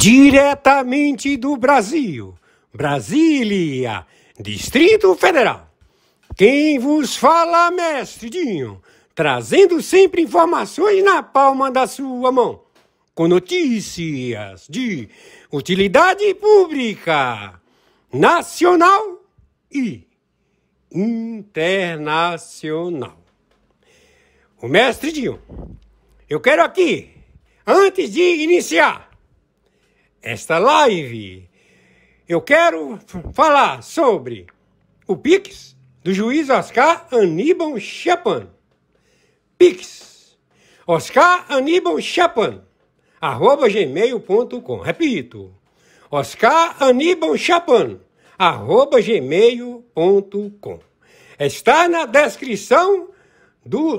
Diretamente do Brasil, Brasília, Distrito Federal. Quem vos fala, mestre Dinho, trazendo sempre informações na palma da sua mão, com notícias de utilidade pública, nacional e internacional. O mestre Dinho, eu quero aqui, antes de iniciar esta live, eu quero falar sobre o Pix do juiz Oscar Aníbal Chapan. Pix, Oscar Aníbal Chapan, @gmail.com. Repito, Oscar Aníbal Chapan, @gmail.com. Está na descrição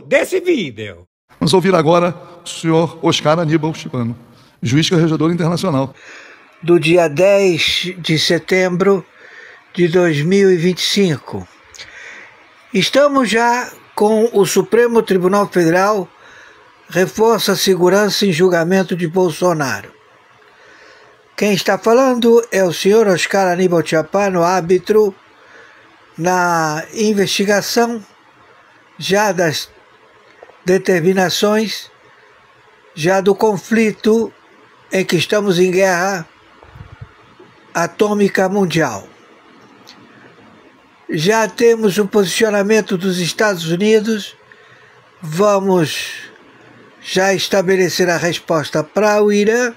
desse vídeo. Vamos ouvir agora o senhor Oscar Aníbal Chapan, juiz corregedor internacional. Do dia 10 de setembro de 2025. Estamos já com o Supremo Tribunal Federal reforça a segurança em julgamento de Bolsonaro. Quem está falando é o senhor Oscar Aníbal Chapan, árbitro na investigação já das determinações, já do conflito em que estamos em guerra atômica mundial. Já temos o posicionamento dos Estados Unidos, vamos já estabelecer a resposta para o Irã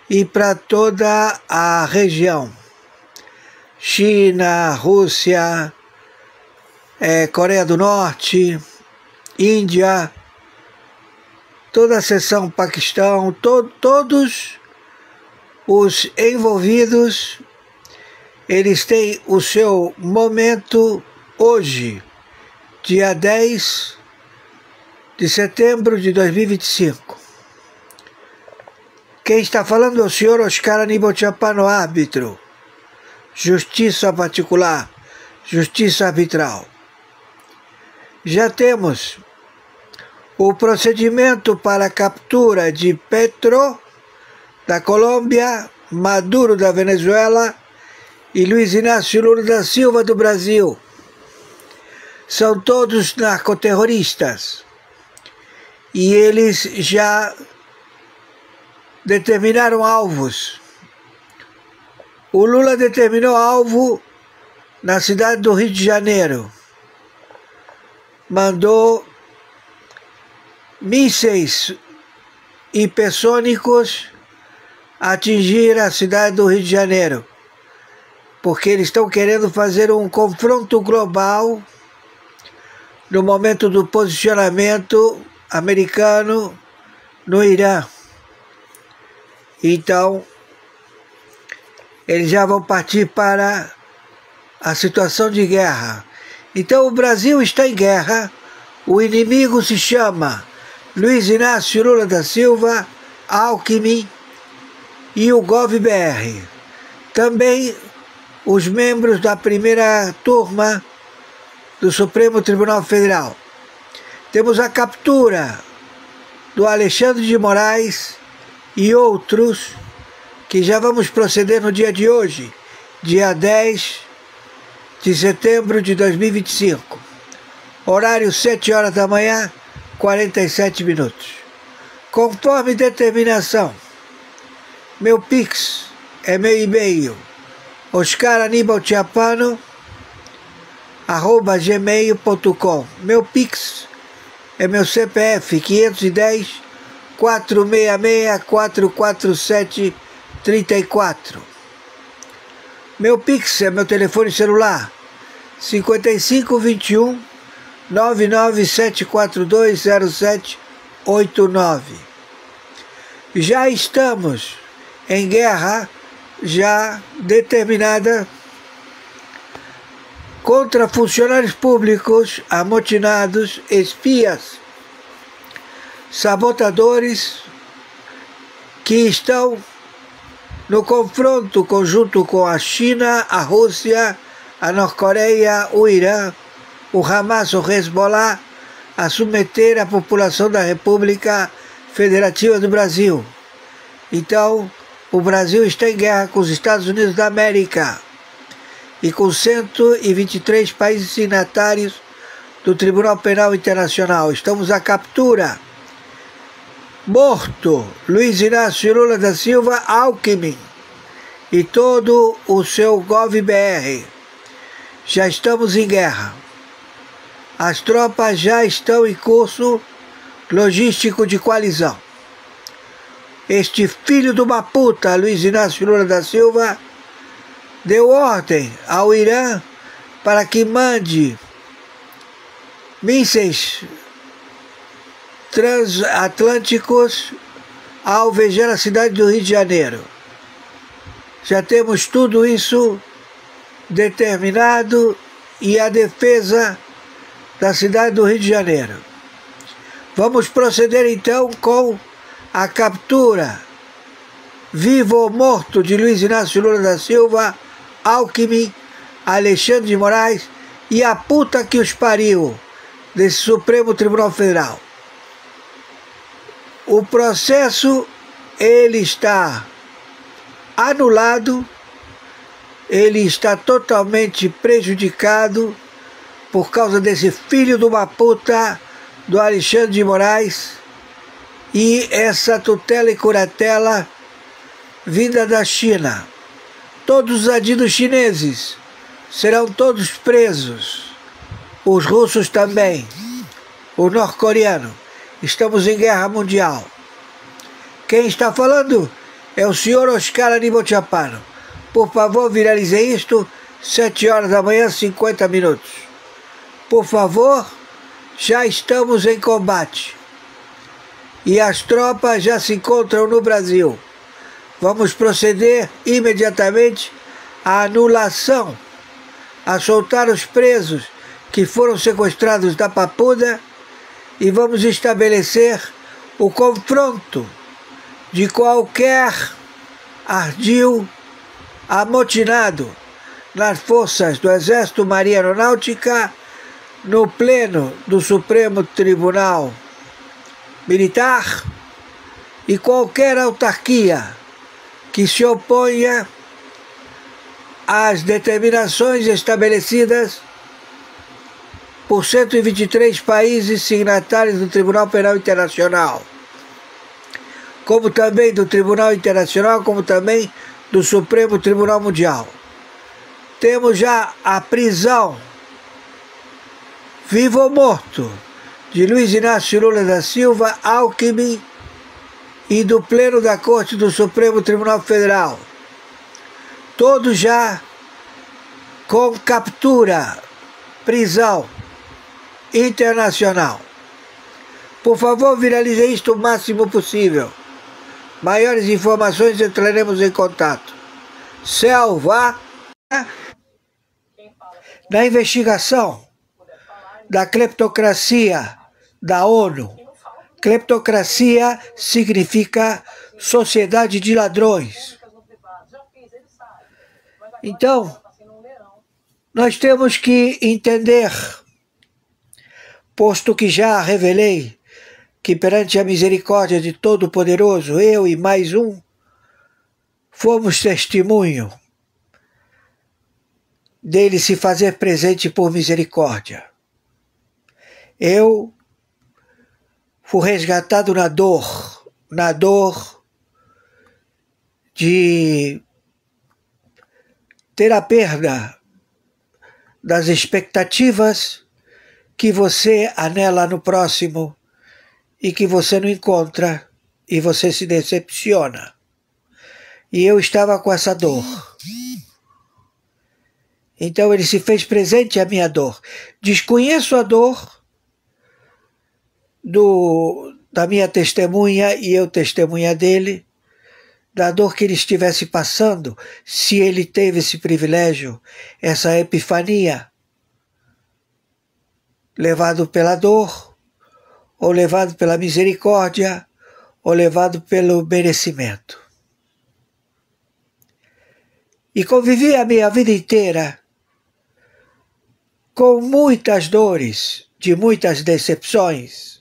e para toda a região. China, Rússia, Coreia do Norte, Índia, toda a seção Paquistão, todos os envolvidos, eles têm o seu momento hoje, dia 10 de setembro de 2025. Quem está falando é o senhor Oscar Aníbal Chapan, árbitro. Justiça particular, justiça arbitral. Já temos o procedimento para a captura de Petro, da Colômbia, Maduro, da Venezuela, e Luiz Inácio Lula da Silva, do Brasil. São todos narcoterroristas. E eles já determinaram alvos. O Lula determinou alvo na cidade do Rio de Janeiro. Mandou mísseis hipersônicos atingir a cidade do Rio de Janeiro, porque eles estão querendo fazer um confronto global no momento do posicionamento americano no Irã. Então, eles já vão partir para a situação de guerra. Então, o Brasil está em guerra, o inimigo se chama Luiz Inácio Lula da Silva, Alckmin e o GovBR. Também os membros da primeira turma do Supremo Tribunal Federal. Temos a captura do Alexandre de Moraes e outros que já vamos proceder no dia de hoje, dia 10 de setembro de 2025. Horário 7 horas da manhã, 47 minutos. Conforme determinação, meu Pix é meu e-mail, oscaranibalchapano@gmail.com. Meu Pix é meu CPF 510 466 447 34. Meu Pix é meu telefone celular 5521 997420789. Já estamos em guerra já determinada contra funcionários públicos, amotinados, espias, sabotadores que estão no confronto conjunto com a China, a Rússia, a Norte-Coreia, o Irã, o Hamas, o Hezbollah, a submeter a população da República Federativa do Brasil. Então, o Brasil está em guerra com os Estados Unidos da América e com 123 países signatários do Tribunal Penal Internacional. Estamos à captura. Morto Luiz Inácio Lula da Silva, Alckmin e todo o seu GovBR. Já estamos em guerra. As tropas já estão em curso logístico de coalizão. Este filho de uma puta, Luiz Inácio Lula da Silva, deu ordem ao Irã para que mande mísseis transatlânticos a alvejar a cidade do Rio de Janeiro. Já temos tudo isso determinado e a defesa da cidade do Rio de Janeiro. Vamos proceder então com a captura, vivo ou morto, de Luiz Inácio Lula da Silva, Alckmin, Alexandre de Moraes e a puta que os pariu desse Supremo Tribunal Federal. O processo, ele está anulado, ele está totalmente prejudicado por causa desse filho de uma puta do Alexandre de Moraes e essa tutela e curatela vinda da China. Todos os adidos chineses serão todos presos, os russos também, o norte-coreano. Estamos em guerra mundial. Quem está falando é o senhor Oscar Aníbal Chapano. Por favor, viralize isto, 7 horas da manhã, 50 minutos. Por favor, já estamos em combate. E as tropas já se encontram no Brasil. Vamos proceder imediatamente à anulação, a soltar os presos que foram sequestrados da Papuda e vamos estabelecer o confronto de qualquer ardil amotinado nas forças do Exército, Marinha Aeronáutica, no pleno do Supremo Tribunal Militar e qualquer autarquia que se oponha às determinações estabelecidas por 123 países signatários do Tribunal Penal Internacional, como também do Tribunal Internacional, como também do Supremo Tribunal Mundial. Temos já a prisão, vivo ou morto, de Luiz Inácio Lula da Silva, Alckmin e do Pleno da Corte do Supremo Tribunal Federal. Todos já com captura, prisão internacional. Por favor, viralize isto o máximo possível. Maiores informações entraremos em contato. Selva, na investigação da cleptocracia da ONU. Cleptocracia significa sociedade de ladrões. Então, nós temos que entender, posto que já revelei que perante a misericórdia de Todo-Poderoso, eu e mais um, fomos testemunho dele se fazer presente por misericórdia. Eu fui resgatado na dor de ter a perda das expectativas que você anela no próximo e que você não encontra e você se decepciona. E eu estava com essa dor. Então ele se fez presente à minha dor. Desconheço a dor da minha testemunha e eu testemunha dele, da dor que ele estivesse passando, se ele teve esse privilégio, essa epifania, levado pela dor, ou levado pela misericórdia, ou levado pelo merecimento. E convivi a minha vida inteira com muitas dores, de muitas decepções,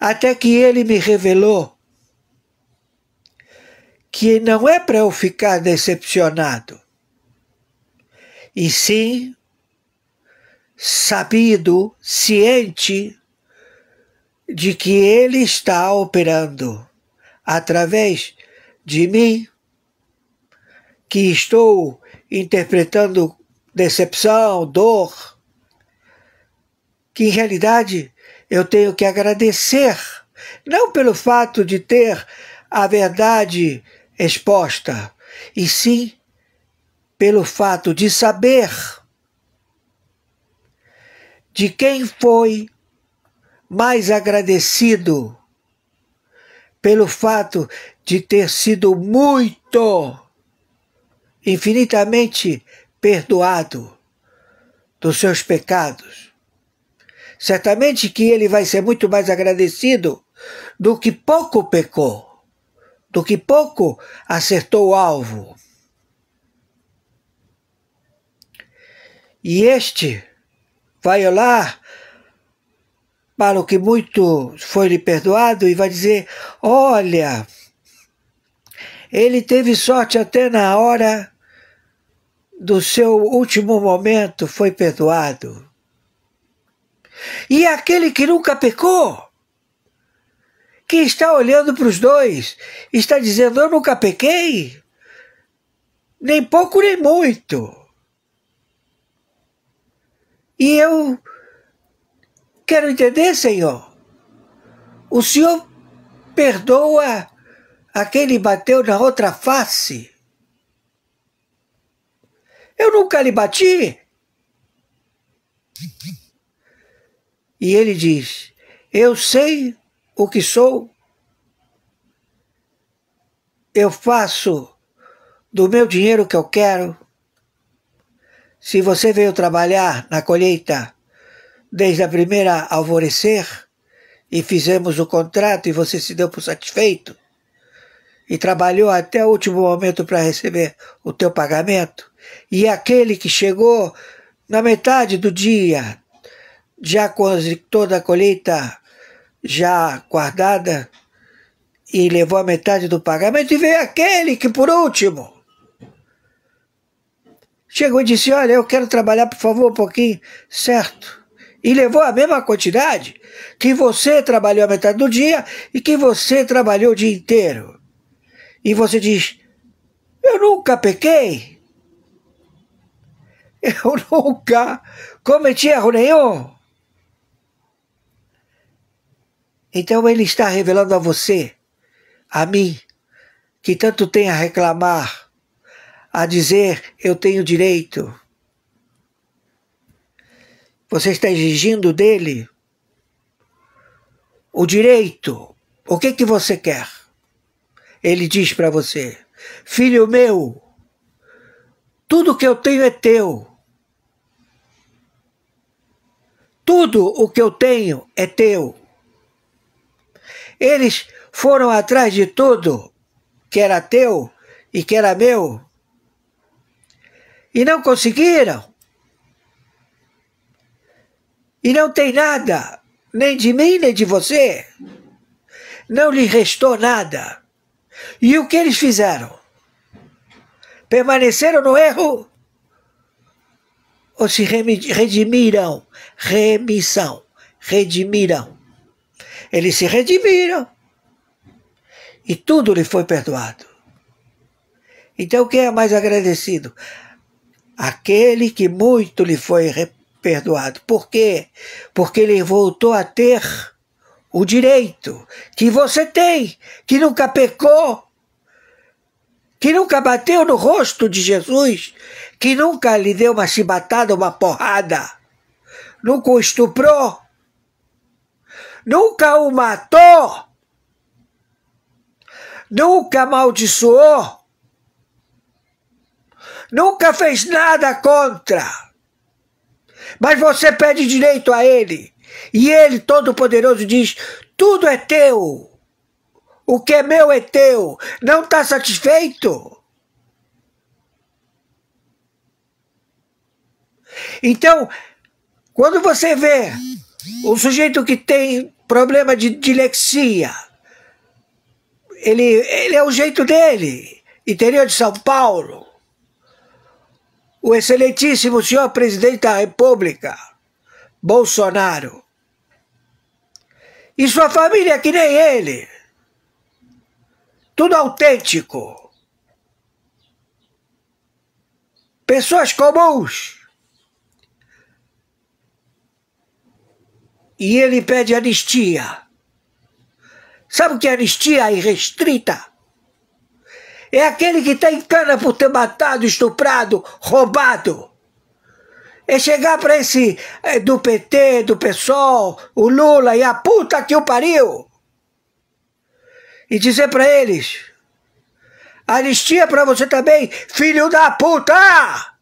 até que ele me revelou que não é para eu ficar decepcionado, e sim sabido, ciente de que Ele está operando através de mim, que estou interpretando decepção, dor, que em realidade eu tenho que agradecer, não pelo fato de ter a verdade exposta, e sim pelo fato de saber de quem foi mais agradecido pelo fato de ter sido muito, infinitamente perdoado dos seus pecados. Certamente que ele vai ser muito mais agradecido do que pouco pecou, do que pouco acertou o alvo. E este vai olhar para o que muito foi-lhe perdoado e vai dizer: olha, ele teve sorte até na hora do seu último momento, foi perdoado. E aquele que nunca pecou, que está olhando para os dois, está dizendo: eu nunca pequei, nem pouco nem muito. E eu quero entender, Senhor, o Senhor perdoa a quem lhe bateu na outra face? Eu nunca lhe bati. E ele diz: eu sei o que sou, eu faço do meu dinheiro o que eu quero. Se você veio trabalhar na colheita desde a primeira alvorecer e fizemos o contrato e você se deu por satisfeito e trabalhou até o último momento para receber o teu pagamento, e aquele que chegou na metade do dia, já com toda a colheita já guardada, e levou a metade do pagamento, e veio aquele que por último chegou e disse: olha, eu quero trabalhar, por favor, um pouquinho, certo? E levou a mesma quantidade que você trabalhou a metade do dia e que você trabalhou o dia inteiro. E você diz: eu nunca pequei, eu nunca cometi erro nenhum. Então ele está revelando a você, a mim, que tanto tem a reclamar, a dizer: eu tenho direito. Você está exigindo dele o direito. O que você quer? Ele diz para você: filho meu, tudo que eu tenho é teu. Tudo o que eu tenho é teu. Eles foram atrás de tudo que era teu e que era meu e não conseguiram. E não tem nada, nem de mim, nem de você. Não lhe restou nada. E o que eles fizeram? Permaneceram no erro? Ou se redimiram? Remissão. Redimiram. Eles se redimiram. E tudo lhe foi perdoado. Então quem é mais agradecido? Aquele que muito lhe foi perdoado. Por quê? Porque ele voltou a ter o direito que você tem, que nunca pecou, que nunca bateu no rosto de Jesus, que nunca lhe deu uma chibatada, uma porrada, nunca o estuprou, nunca o matou, nunca amaldiçoou, nunca fez nada contra. Mas você pede direito a ele. E ele, Todo-Poderoso, diz: tudo é teu. O que é meu é teu. Não está satisfeito? Então, quando você vê um sujeito que tem problema de dislexia ele é o jeito dele, interior de São Paulo. O excelentíssimo senhor presidente da República, Bolsonaro. E sua família é que nem ele. Tudo autêntico. Pessoas comuns. E ele pede anistia. Sabe o que é anistia irrestrita? É aquele que está em cana por ter matado, estuprado, roubado. É chegar para esse do PT, do PSOL, o Lula e a puta que o pariu. E dizer para eles, anistia para você também, filho da puta!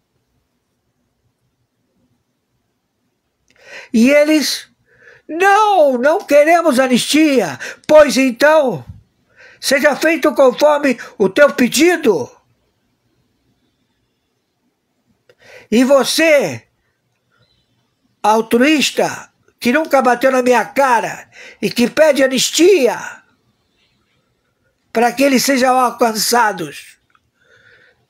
E eles, não queremos anistia, pois então, seja feito conforme o teu pedido. E você, altruísta, que nunca bateu na minha cara e que pede anistia, para que eles sejam alcançados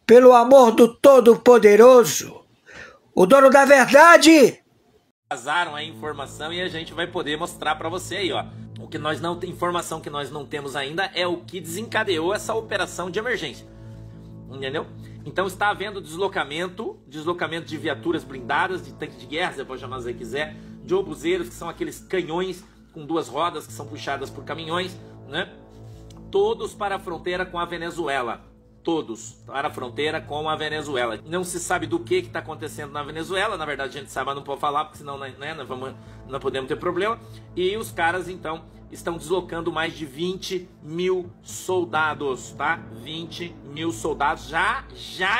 pelo amor do Todo-Poderoso, o dono da verdade. Vazaram a informação e a gente vai poder mostrar para você aí, ó. O que nós não tem informação que nós não temos ainda é o que desencadeou essa operação de emergência. Entendeu? Então está havendo deslocamento de viaturas blindadas, de tanque de guerra, você pode chamar se quiser, de obuseiros, que são aqueles canhões com duas rodas que são puxadas por caminhões, né? Todos para a fronteira com a Venezuela. Todos para a fronteira com a Venezuela. Não se sabe do que está acontecendo na Venezuela. Na verdade, a gente sabe, mas não pode falar, porque senão, né, não podemos ter problema. E os caras, então, estão deslocando mais de 20 mil soldados, tá? 20 mil soldados já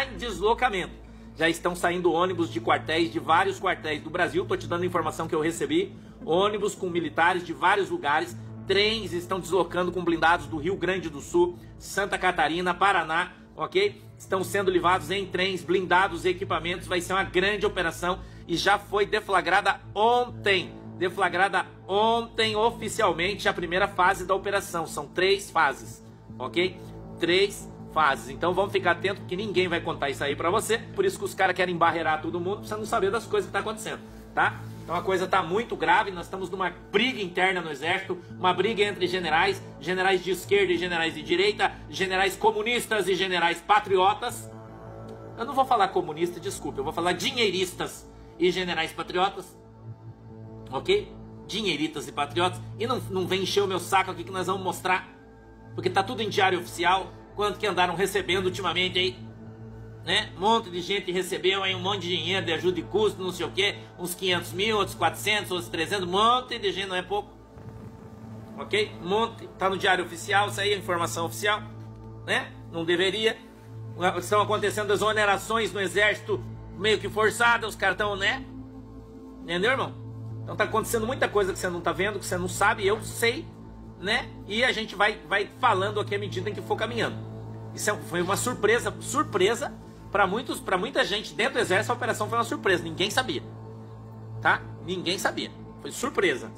em deslocamento. Já estão saindo ônibus de quartéis, de vários quartéis do Brasil. Estou te dando a informação que eu recebi. Ônibus com militares de vários lugares. Trens estão deslocando com blindados do Rio Grande do Sul, Santa Catarina, Paraná, ok? Estão sendo levados em trens, blindados e equipamentos. Vai ser uma grande operação e já foi deflagrada ontem. Deflagrada ontem oficialmente a primeira fase da operação. São 3 fases, ok? 3 fases. Então vamos ficar atento que ninguém vai contar isso aí pra você. Por isso que os caras querem embarrear todo mundo pra você não saber das coisas que tá acontecendo, tá? Então a coisa está muito grave, nós estamos numa briga interna no Exército, uma briga entre generais de esquerda e generais de direita, generais comunistas e generais patriotas. Eu não vou falar comunista, desculpa, eu vou falar dinheiristas e generais patriotas, ok? Dinheiritas e patriotas. E não vem encher o meu saco aqui que nós vamos mostrar, porque tá tudo em diário oficial, quanto que andaram recebendo ultimamente aí. Né? Um monte de gente recebeu aí um monte de dinheiro de ajuda de custo, não sei o que, uns 500 mil, outros 400, outros 300, um monte de gente, não é pouco, ok? Um monte, tá no diário oficial, isso aí é informação oficial, né? Não deveria. Estão acontecendo exonerações no Exército meio que forçadas, os caras estão, né? Entendeu, irmão? Então tá acontecendo muita coisa que você não tá vendo, que você não sabe, eu sei, né? E a gente vai falando aqui à medida em que for caminhando. Isso foi uma surpresa para muita gente dentro do Exército. A operação foi uma surpresa, ninguém sabia, tá? Ninguém sabia, foi surpresa.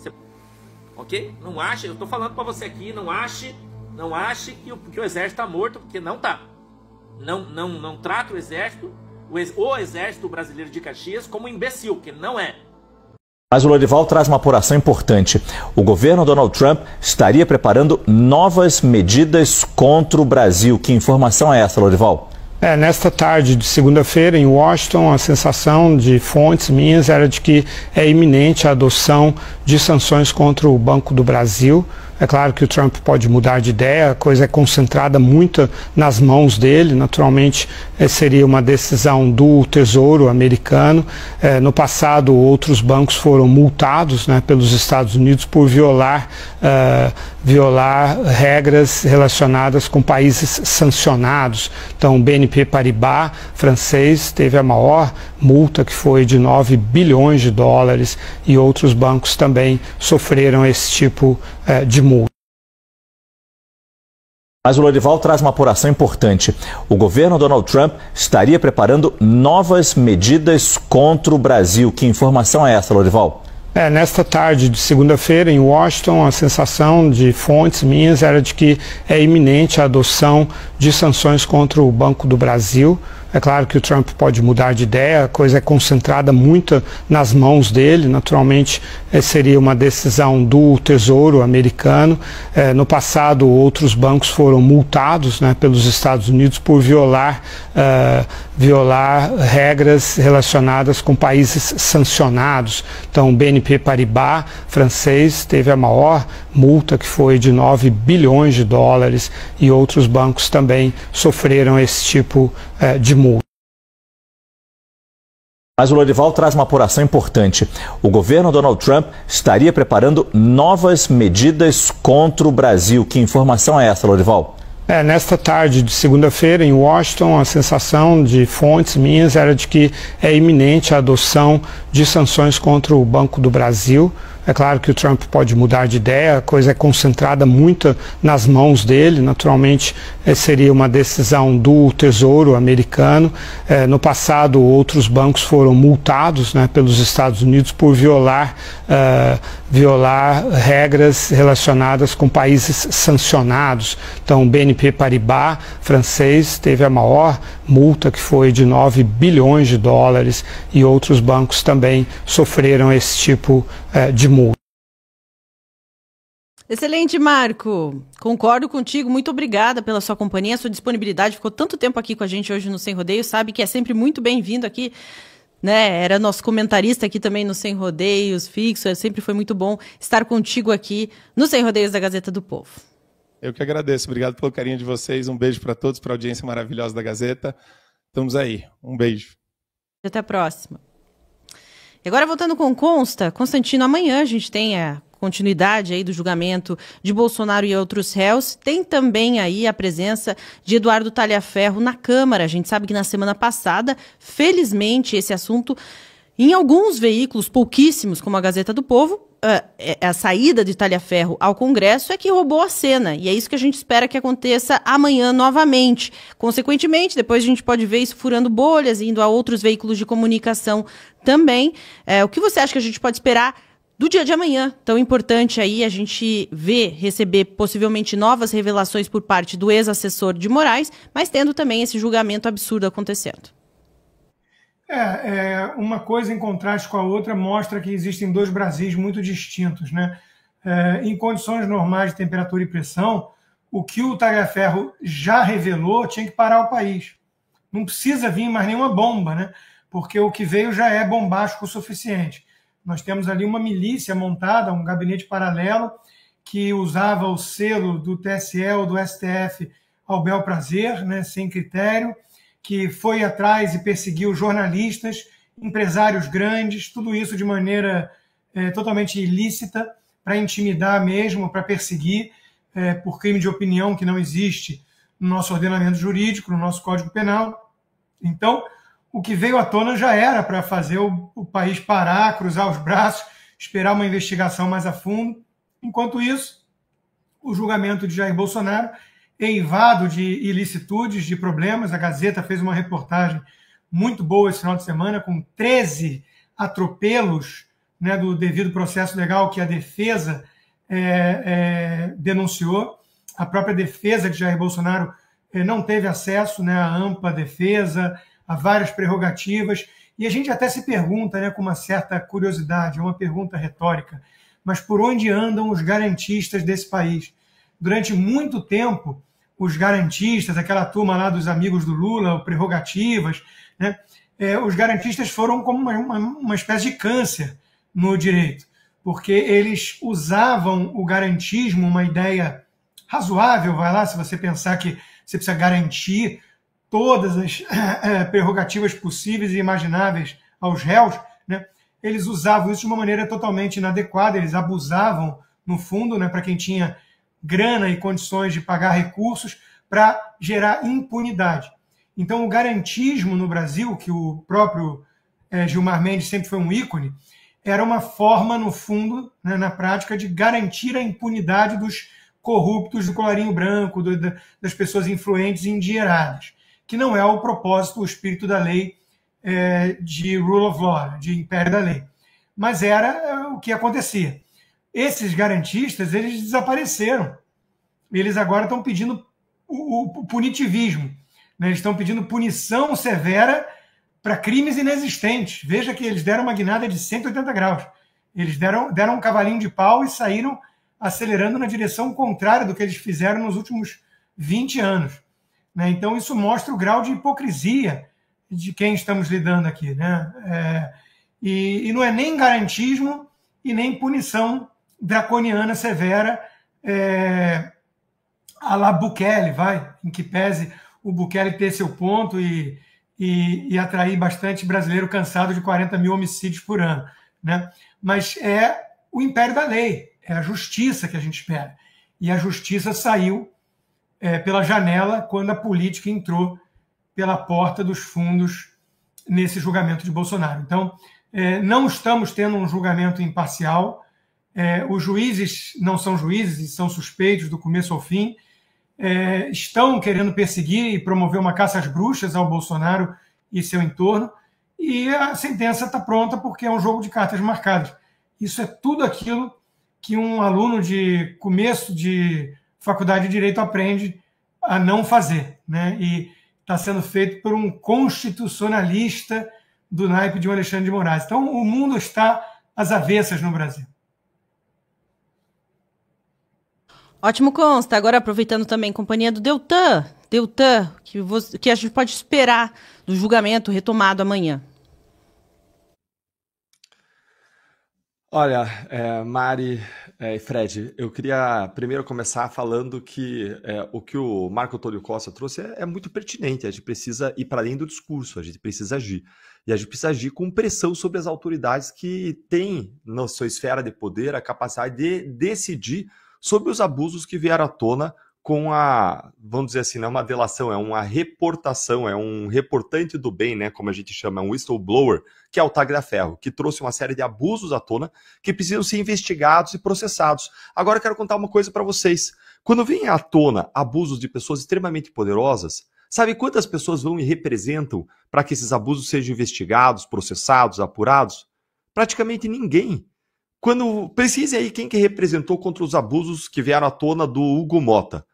Ok? Não ache, eu tô falando para você aqui, não ache que o Exército tá morto, porque não tá. Não trata o Exército brasileiro de Caxias como um imbecil, porque não é. Mas o Lorival traz uma apuração importante. O governo Donald Trump estaria preparando novas medidas contra o Brasil. Que informação é essa, Lorival? Nesta tarde de segunda-feira, em Washington, a sensação de fontes minhas era de que é iminente a adoção de sanções contra o Banco do Brasil. É claro que o Trump pode mudar de ideia, a coisa é concentrada muito nas mãos dele. Naturalmente, seria uma decisão do Tesouro americano. No passado, outros bancos foram multados, né, pelos Estados Unidos por violar regras relacionadas com países sancionados. Então, o BNP Paribas francês teve a maior multa, que foi de 9 bilhões de dólares, e outros bancos também sofreram esse tipo de multa. Mas o Lorival traz uma apuração importante. O governo Donald Trump estaria preparando novas medidas contra o Brasil. Que informação é essa, Lorival? Nesta tarde de segunda-feira, em Washington, a sensação de fontes minhas era de que é iminente a adoção de sanções contra o Banco do Brasil. É claro que o Trump pode mudar de ideia, a coisa é concentrada muito nas mãos dele, naturalmente seria uma decisão do Tesouro americano. No passado, outros bancos foram multados, né, pelos Estados Unidos por violar regras relacionadas com países sancionados. Então, o BNP Paribas francês teve a maior multa, que foi de 9 bilhões de dólares, e outros bancos também sofreram esse tipo de multa. Mas o Lorival traz uma apuração importante. O governo Donald Trump estaria preparando novas medidas contra o Brasil. Que informação é essa, Lorival? Nesta tarde de segunda-feira, em Washington, a sensação de fontes minhas era de que é iminente a adoção de sanções contra o Banco do Brasil. É claro que o Trump pode mudar de ideia, a coisa é concentrada muito nas mãos dele, naturalmente seria uma decisão do Tesouro americano. No passado, outros bancos foram multados, né, pelos Estados Unidos por violar regras relacionadas com países sancionados. Então, o BNP Paribas francês teve a maior multa, que foi de 9 bilhões de dólares, e outros bancos também sofreram esse tipo de multa. Excelente, Marco. Concordo contigo. Muito obrigada pela sua companhia, sua disponibilidade. Ficou tanto tempo aqui com a gente hoje no Sem Rodeio. Sabe que é sempre muito bem-vindo aqui, né? Era nosso comentarista aqui também no Sem Rodeios, fixo. Sempre foi muito bom estar contigo aqui no Sem Rodeios da Gazeta do Povo. Eu que agradeço. Obrigado pelo carinho de vocês. Um beijo para todos, para a audiência maravilhosa da Gazeta. Estamos aí. Um beijo. Até a próxima. E agora, voltando com Consta, Constantino, amanhã a gente tem a continuidade aí do julgamento de Bolsonaro e outros réus. Tem também aí a presença de Eduardo Talhaferro na Câmara. A gente sabe que na semana passada, felizmente, esse assunto, em alguns veículos, pouquíssimos, como a Gazeta do Povo, a saída de Talhaferro ao Congresso é que roubou a cena. E é isso que a gente espera que aconteça amanhã novamente. Consequentemente, depois a gente pode ver isso furando bolhas, indo a outros veículos de comunicação também. O que você acha que a gente pode esperar do dia de amanhã? Tão importante aí a gente receber possivelmente novas revelações por parte do ex-assessor de Moraes, mas tendo também esse julgamento absurdo acontecendo. Uma coisa em contraste com a outra mostra que existem dois Brasis muito distintos, né? Em condições normais de temperatura e pressão, o que o Talhaferro já revelou tinha que parar o país. Não precisa vir mais nenhuma bomba, né? Porque o que veio já é bombástico o suficiente. Nós temos ali uma milícia montada, um gabinete paralelo, que usava o selo do TSE ou do STF ao bel prazer, né, sem critério, que foi atrás e perseguiu jornalistas, empresários grandes, tudo isso de maneira totalmente ilícita, para intimidar mesmo, para perseguir por crime de opinião que não existe no nosso ordenamento jurídico, no nosso Código Penal. Então, o que veio à tona já era para fazer o país parar, cruzar os braços, esperar uma investigação mais a fundo. Enquanto isso, o julgamento de Jair Bolsonaro eivado de ilicitudes, de problemas. A Gazeta fez uma reportagem muito boa esse final de semana, com 13 atropelos, né, do devido processo legal que a defesa denunciou. A própria defesa de Jair Bolsonaro não teve acesso, né, à ampla defesa, a várias prerrogativas. E a gente até se pergunta, né, com uma certa curiosidade, é uma pergunta retórica, mas por onde andam os garantistas desse país? Durante muito tempo, os garantistas, aquela turma lá dos amigos do Lula, prerrogativas, né, os garantistas foram como uma espécie de câncer no direito, porque eles usavam o garantismo, uma ideia razoável, vai lá, se você pensar que você precisa garantir todas as prerrogativas possíveis e imagináveis aos réus, né, eles usavam isso de uma maneira totalmente inadequada, eles abusavam, no fundo, né, para quem tinha grana e condições de pagar recursos, para gerar impunidade. Então, o garantismo no Brasil, que o próprio Gilmar Mendes sempre foi um ícone, era uma forma, no fundo, né, na prática, de garantir a impunidade dos corruptos do colarinho branco, das pessoas influentes e endinheiradas, que não é o propósito, o espírito da lei de rule of law, de império da lei. Mas era o que acontecia. Esses garantistas, eles desapareceram. Eles agora estão pedindo o punitivismo, né? Eles estão pedindo punição severa para crimes inexistentes. Veja que eles deram uma guinada de 180 graus. Eles deram um cavalinho de pau e saíram acelerando na direção contrária do que eles fizeram nos últimos 20 anos. Né? Então, isso mostra o grau de hipocrisia de quem estamos lidando aqui. Né? E não é nem garantismo e nem punição draconiana severa à la Bukele, em que pese o Bukele ter seu ponto e atrair bastante brasileiro cansado de 40 mil homicídios por ano. Né? Mas é o império da lei, é a justiça que a gente espera. E a justiça saiu pela janela quando a política entrou pela porta dos fundos nesse julgamento de Bolsonaro. Então, não estamos tendo um julgamento imparcial. Os juízes não são juízes e são suspeitos do começo ao fim. Estão querendo perseguir e promover uma caça às bruxas ao Bolsonaro e seu entorno. E a sentença está pronta porque é um jogo de cartas marcadas. Isso é tudo aquilo que um aluno de começo de faculdade de Direito aprende a não fazer. Né? E está sendo feito por um constitucionalista do naipe de Alexandre de Moraes. Então, o mundo está às avessas no Brasil. Ótimo, Consta. Agora, aproveitando também a companhia do Deltan, que a gente pode esperar do julgamento retomado amanhã? Olha, Mari e Fred, eu queria primeiro começar falando que o que o Marco Antônio Costa trouxe é muito pertinente. A gente precisa ir para além do discurso, a gente precisa agir. E a gente precisa agir com pressão sobre as autoridades que têm na sua esfera de poder a capacidade de decidir sobre os abusos que vieram à tona com vamos dizer assim, não é uma delação, é uma reportação, é um reportante do bem, né, como a gente chama, um whistleblower, que é o Tagliaferro, que trouxe uma série de abusos à tona que precisam ser investigados e processados. Agora eu quero contar uma coisa para vocês. Quando vem à tona abusos de pessoas extremamente poderosas, sabe quantas pessoas vão e representam para que esses abusos sejam investigados, processados, apurados? Praticamente ninguém. Quando precise aí quem que representou contra os abusos que vieram à tona do Hugo Mota.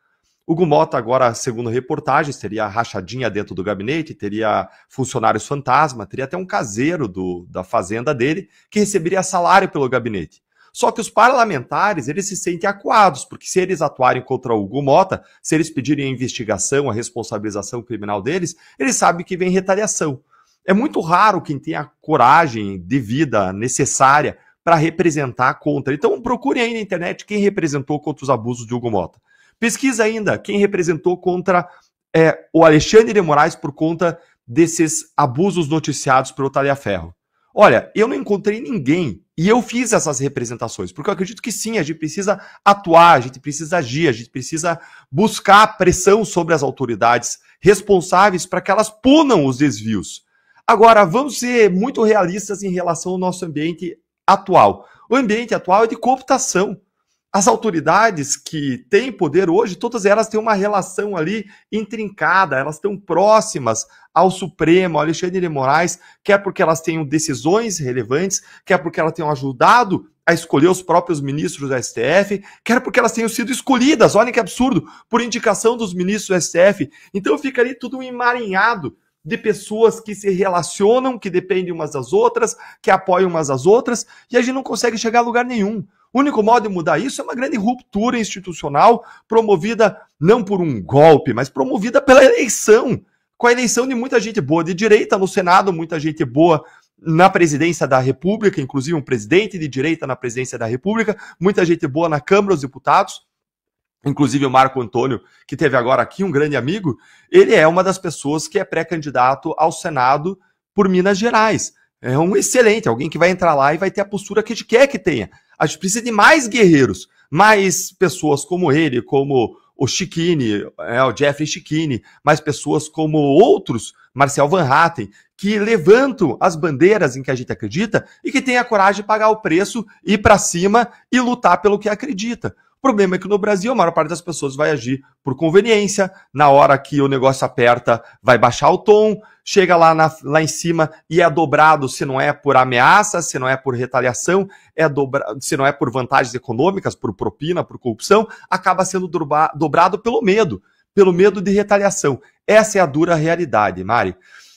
Hugo Mota agora, segundo reportagens, teria rachadinha dentro do gabinete, teria funcionários fantasma, teria até um caseiro da fazenda dele que receberia salário pelo gabinete. Só que os parlamentares, eles se sentem acuados, porque se eles atuarem contra o Hugo Mota, se eles pedirem a investigação, a responsabilização criminal deles, eles sabem que vem retaliação. É muito raro quem tem a coragem devida, necessária, para representar contra. Então procure aí na internet quem representou contra os abusos de Hugo Mota. Pesquisa ainda quem representou contra o Alexandre de Moraes por conta desses abusos noticiados pelo Tagliaferro. Olha, eu não encontrei ninguém e eu fiz essas representações, porque eu acredito que sim, a gente precisa atuar, a gente precisa agir, a gente precisa buscar pressão sobre as autoridades responsáveis para que elas punam os desvios. Agora, vamos ser muito realistas em relação ao nosso ambiente atual. O ambiente atual é de cooptação. As autoridades que têm poder hoje, todas elas têm uma relação ali intrincada, elas estão próximas ao Supremo, ao Alexandre de Moraes, quer porque elas tenham decisões relevantes, quer porque elas tenham ajudado a escolher os próprios ministros do STF, quer porque elas tenham sido escolhidas, olhem que absurdo, por indicação dos ministros do STF. Então fica ali tudo um emaranhado de pessoas que se relacionam, que dependem umas das outras, que apoiam umas das outras, e a gente não consegue chegar a lugar nenhum. O único modo de mudar isso é uma grande ruptura institucional promovida não por um golpe, mas promovida pela eleição, com a eleição de muita gente boa de direita no Senado, muita gente boa na presidência da República, inclusive um presidente de direita na presidência da República, muita gente boa na Câmara dos Deputados, inclusive o Marco Antônio, que teve agora aqui, um grande amigo, ele é uma das pessoas que é pré-candidato ao Senado por Minas Gerais. É um excelente, alguém que vai entrar lá e vai ter a postura que a gente quer que tenha. A gente precisa de mais guerreiros, mais pessoas como ele, como o Chikini, o Jeffrey Chikini, mais pessoas como outros, Marcel Van Hatten, que levantam as bandeiras em que a gente acredita e que têm a coragem de pagar o preço, ir para cima e lutar pelo que acredita. O problema é que no Brasil a maior parte das pessoas vai agir por conveniência, na hora que o negócio aperta vai baixar o tom, chega lá em cima e é dobrado se não é por ameaça, se não é por retaliação, se não é por vantagens econômicas, por propina, por corrupção, acaba sendo dobrado pelo medo de retaliação. Essa é a dura realidade, Mari.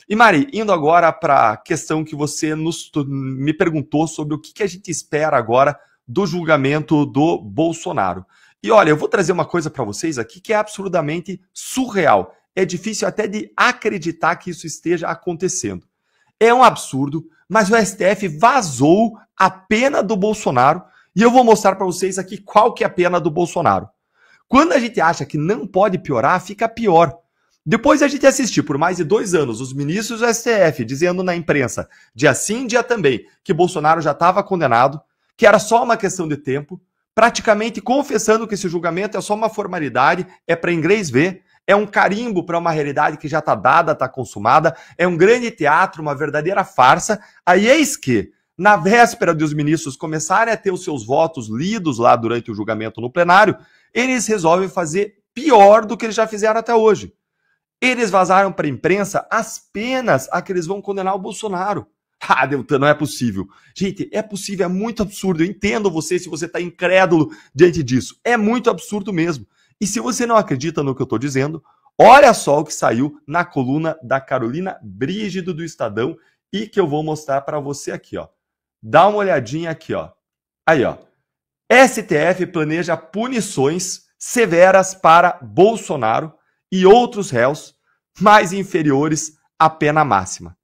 E Mari, indo agora para a questão que você me perguntou sobre o que a gente espera agora do julgamento do Bolsonaro. E olha, eu vou trazer uma coisa para vocês aqui que é absurdamente surreal. É difícil até de acreditar que isso esteja acontecendo. É um absurdo, mas o STF vazou a pena do Bolsonaro e eu vou mostrar para vocês aqui qual que é a pena do Bolsonaro. Quando a gente acha que não pode piorar, fica pior. Depois a gente assistir por mais de 2 anos os ministros do STF dizendo na imprensa, dia sim, dia também, que Bolsonaro já estava condenado, que era só uma questão de tempo, praticamente confessando que esse julgamento é só uma formalidade, é para inglês ver, é um carimbo para uma realidade que já está dada, está consumada, é um grande teatro, uma verdadeira farsa. Aí eis que, na véspera dos ministros começarem a ter os seus votos lidos lá durante o julgamento no plenário, eles resolvem fazer pior do que eles já fizeram até hoje. Eles vazaram para a imprensa as penas a que eles vão condenar o Bolsonaro. Ah, Deltan, não é possível. Gente, é possível, é muito absurdo. Eu entendo você se você está incrédulo diante disso. É muito absurdo mesmo. E se você não acredita no que eu estou dizendo, olha só o que saiu na coluna da Carolina Brígido do Estadão e que eu vou mostrar para você aqui, ó. Dá uma olhadinha aqui, ó. Aí, ó. STF planeja punições severas para Bolsonaro e outros réus mais inferiores à pena máxima.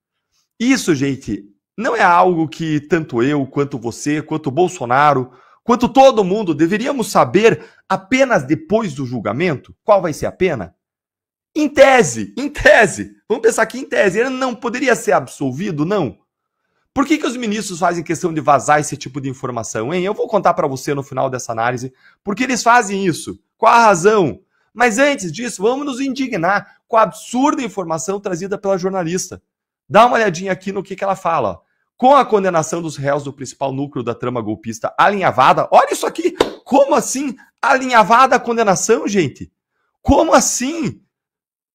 Isso, gente, não é algo que tanto eu, quanto você, quanto Bolsonaro, quanto todo mundo deveríamos saber apenas depois do julgamento? Qual vai ser a pena? Em tese, vamos pensar aqui em tese, ele não poderia ser absolvido, não? Por que os ministros fazem questão de vazar esse tipo de informação, hein? Eu vou contar para você no final dessa análise por que eles fazem isso, qual a razão. Mas antes disso, vamos nos indignar com a absurda informação trazida pela jornalista. Dá uma olhadinha aqui no que ela fala. Ó. Com a condenação dos réus do principal núcleo da trama golpista alinhavada, olha isso aqui, como assim? Alinhavada a condenação, gente? Como assim?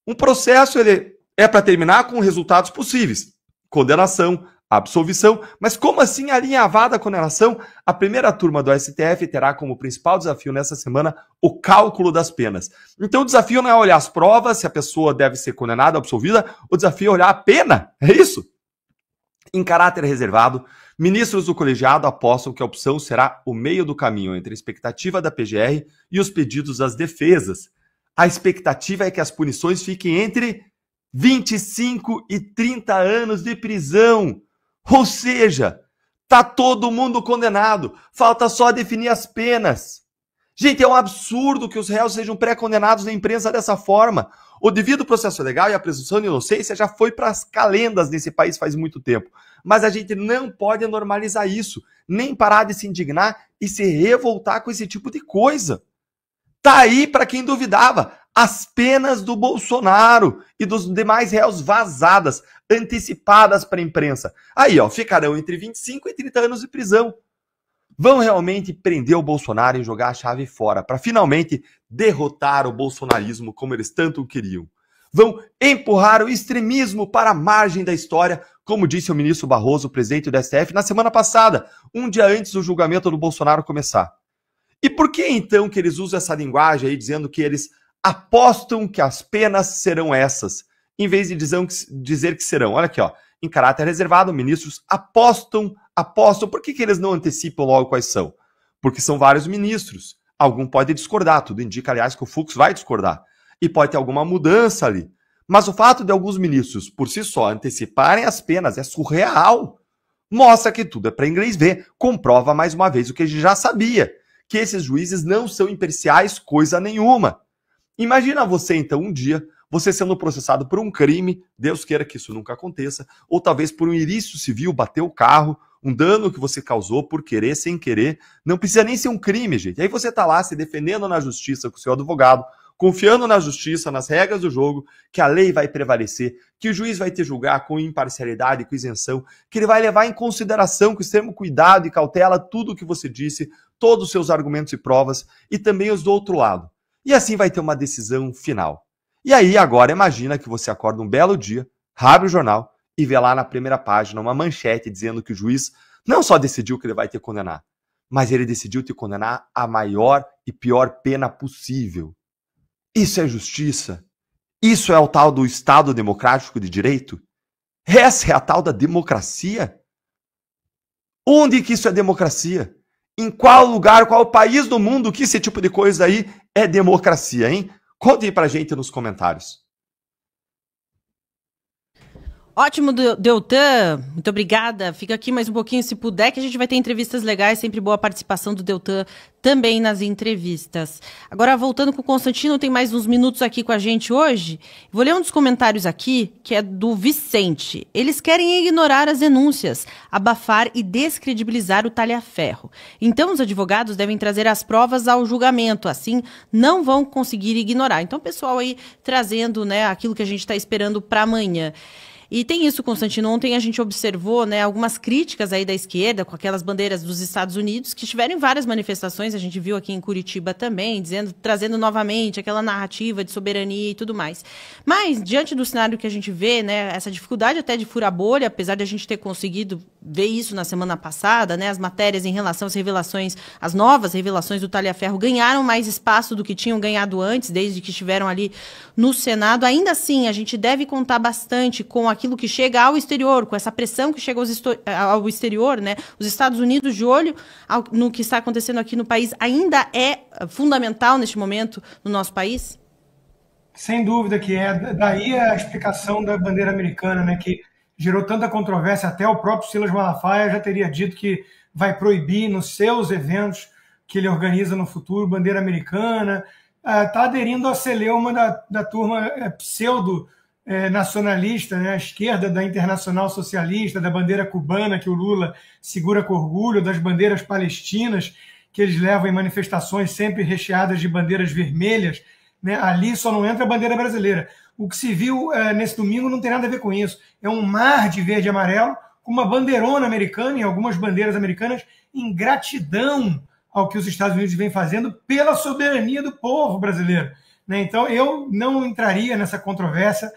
Um processo ele é para terminar com resultados possíveis. Condenação, absolvição, mas como assim alinhavada a condenação? A primeira turma do STF terá como principal desafio nessa semana o cálculo das penas. Então o desafio não é olhar as provas, se a pessoa deve ser condenada, absolvida, o desafio é olhar a pena, é isso? Em caráter reservado, ministros do colegiado apostam que a opção será o meio do caminho entre a expectativa da PGR e os pedidos das defesas. A expectativa é que as punições fiquem entre 25 e 30 anos de prisão. Ou seja, tá todo mundo condenado, falta só definir as penas. Gente, é um absurdo que os réus sejam pré-condenados na imprensa dessa forma. O devido processo legal e a presunção de inocência já foi para as calendas nesse país faz muito tempo. Mas a gente não pode normalizar isso, nem parar de se indignar e se revoltar com esse tipo de coisa. Tá aí para quem duvidava, as penas do Bolsonaro e dos demais réus vazadas, antecipadas para a imprensa. Aí, ó, ficarão entre 25 e 30 anos de prisão. Vão realmente prender o Bolsonaro e jogar a chave fora, para finalmente derrotar o bolsonarismo como eles tanto queriam. Vão empurrar o extremismo para a margem da história, como disse o ministro Barroso, presidente do STF, na semana passada, um dia antes do julgamento do Bolsonaro começar. E por que então que eles usam essa linguagem aí, dizendo que eles apostam que as penas serão essas, em vez de dizer que serão? Olha aqui, ó, em caráter reservado, ministros apostam. Por que eles não antecipam logo quais são? Porque são vários ministros. Algum pode discordar, tudo indica, aliás, que o Fux vai discordar. E pode ter alguma mudança ali. Mas o fato de alguns ministros, por si só, anteciparem as penas é surreal. Mostra que tudo é para inglês ver. Comprova mais uma vez o que a gente já sabia, que esses juízes não são imparciais coisa nenhuma. Imagina você, então, um dia, você sendo processado por um crime, Deus queira que isso nunca aconteça, ou talvez por um ilícito civil, bater o carro, um dano que você causou por querer, sem querer, não precisa nem ser um crime, gente. Aí você tá lá se defendendo na justiça com o seu advogado, confiando na justiça, nas regras do jogo, que a lei vai prevalecer, que o juiz vai te julgar com imparcialidade, com isenção, que ele vai levar em consideração, com extremo cuidado e cautela, tudo o que você disse, todos os seus argumentos e provas, e também os do outro lado. E assim vai ter uma decisão final. E aí, agora, imagina que você acorda um belo dia, abre o jornal e vê lá na primeira página uma manchete dizendo que o juiz não só decidiu que ele vai te condenar, mas ele decidiu te condenar à maior e pior pena possível. Isso é justiça? Isso é o tal do Estado Democrático de Direito? Essa é a tal da democracia? Onde que isso é democracia? Em qual lugar, qual país do mundo que esse tipo de coisa aí é democracia, hein? Conte aí pra gente nos comentários. Ótimo, Deltan. Muito obrigada. Fica aqui mais um pouquinho, se puder, que a gente vai ter entrevistas legais. Sempre boa participação do Deltan também nas entrevistas. Agora, voltando com o Constantino, tem mais uns minutos aqui com a gente hoje. Vou ler um dos comentários aqui, que é do Vicente. Eles querem ignorar as denúncias, abafar e descredibilizar o talha-ferro. Então, os advogados devem trazer as provas ao julgamento. Assim, não vão conseguir ignorar. Então, o pessoal aí trazendo, né, aquilo que a gente está esperando para amanhã. E tem isso, Constantino. Ontem a gente observou, né, algumas críticas aí da esquerda com aquelas bandeiras dos Estados Unidos que estiveram em várias manifestações. A gente viu aqui em Curitiba também, trazendo novamente aquela narrativa de soberania e tudo mais. Mas, diante do cenário que a gente vê, né, essa dificuldade até de furar bolha, apesar de a gente ter conseguido ver isso na semana passada, né, as matérias em relação às revelações, as novas revelações do talha-ferro ganharam mais espaço do que tinham ganhado antes, desde que estiveram ali no Senado. Ainda assim, a gente deve contar bastante com aquilo que chega ao exterior, com essa pressão que chega ao exterior, né? Os Estados Unidos, de olho no que está acontecendo aqui no país, ainda é fundamental neste momento no nosso país? Sem dúvida que é. Daí a explicação da bandeira americana, né, que gerou tanta controvérsia. Até o próprio Silas Malafaia já teria dito que vai proibir nos seus eventos que ele organiza no futuro bandeira americana. Está aderindo à celeuma da turma pseudo-nacionalista, né? A esquerda da Internacional Socialista, da bandeira cubana que o Lula segura com orgulho, das bandeiras palestinas que eles levam em manifestações sempre recheadas de bandeiras vermelhas, né? Ali só não entra a bandeira brasileira. O que se viu nesse domingo não tem nada a ver com isso. É um mar de verde e amarelo com uma bandeirona americana e algumas bandeiras americanas em gratidão ao que os Estados Unidos vêm fazendo pela soberania do povo brasileiro, né? Então, eu não entraria nessa controvérsia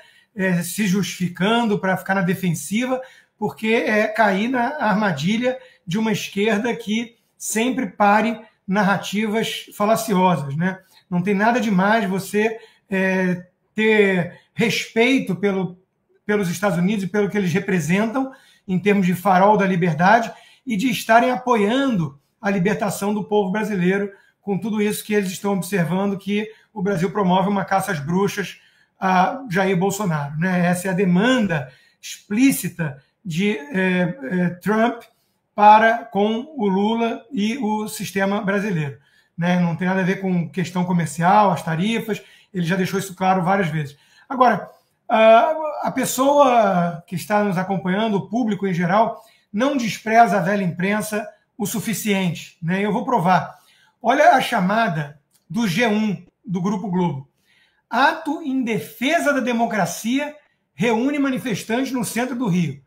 se justificando para ficar na defensiva, porque é cair na armadilha de uma esquerda que sempre pare narrativas falaciosas, né? Não tem nada demais você ter respeito pelos Estados Unidos e pelo que eles representam em termos de farol da liberdade e de estarem apoiando a libertação do povo brasileiro com tudo isso que eles estão observando, que o Brasil promove uma caça às bruxas a Jair Bolsonaro, né? Essa é a demanda explícita de Trump com o Lula e o sistema brasileiro, né? Não tem nada a ver com questão comercial, as tarifas, ele já deixou isso claro várias vezes. Agora, a pessoa que está nos acompanhando, o público em geral, não despreza a velha imprensa o suficiente, né? Eu vou provar. Olha a chamada do G1, do Grupo Globo. Ato em defesa da democracia reúne manifestantes no centro do Rio.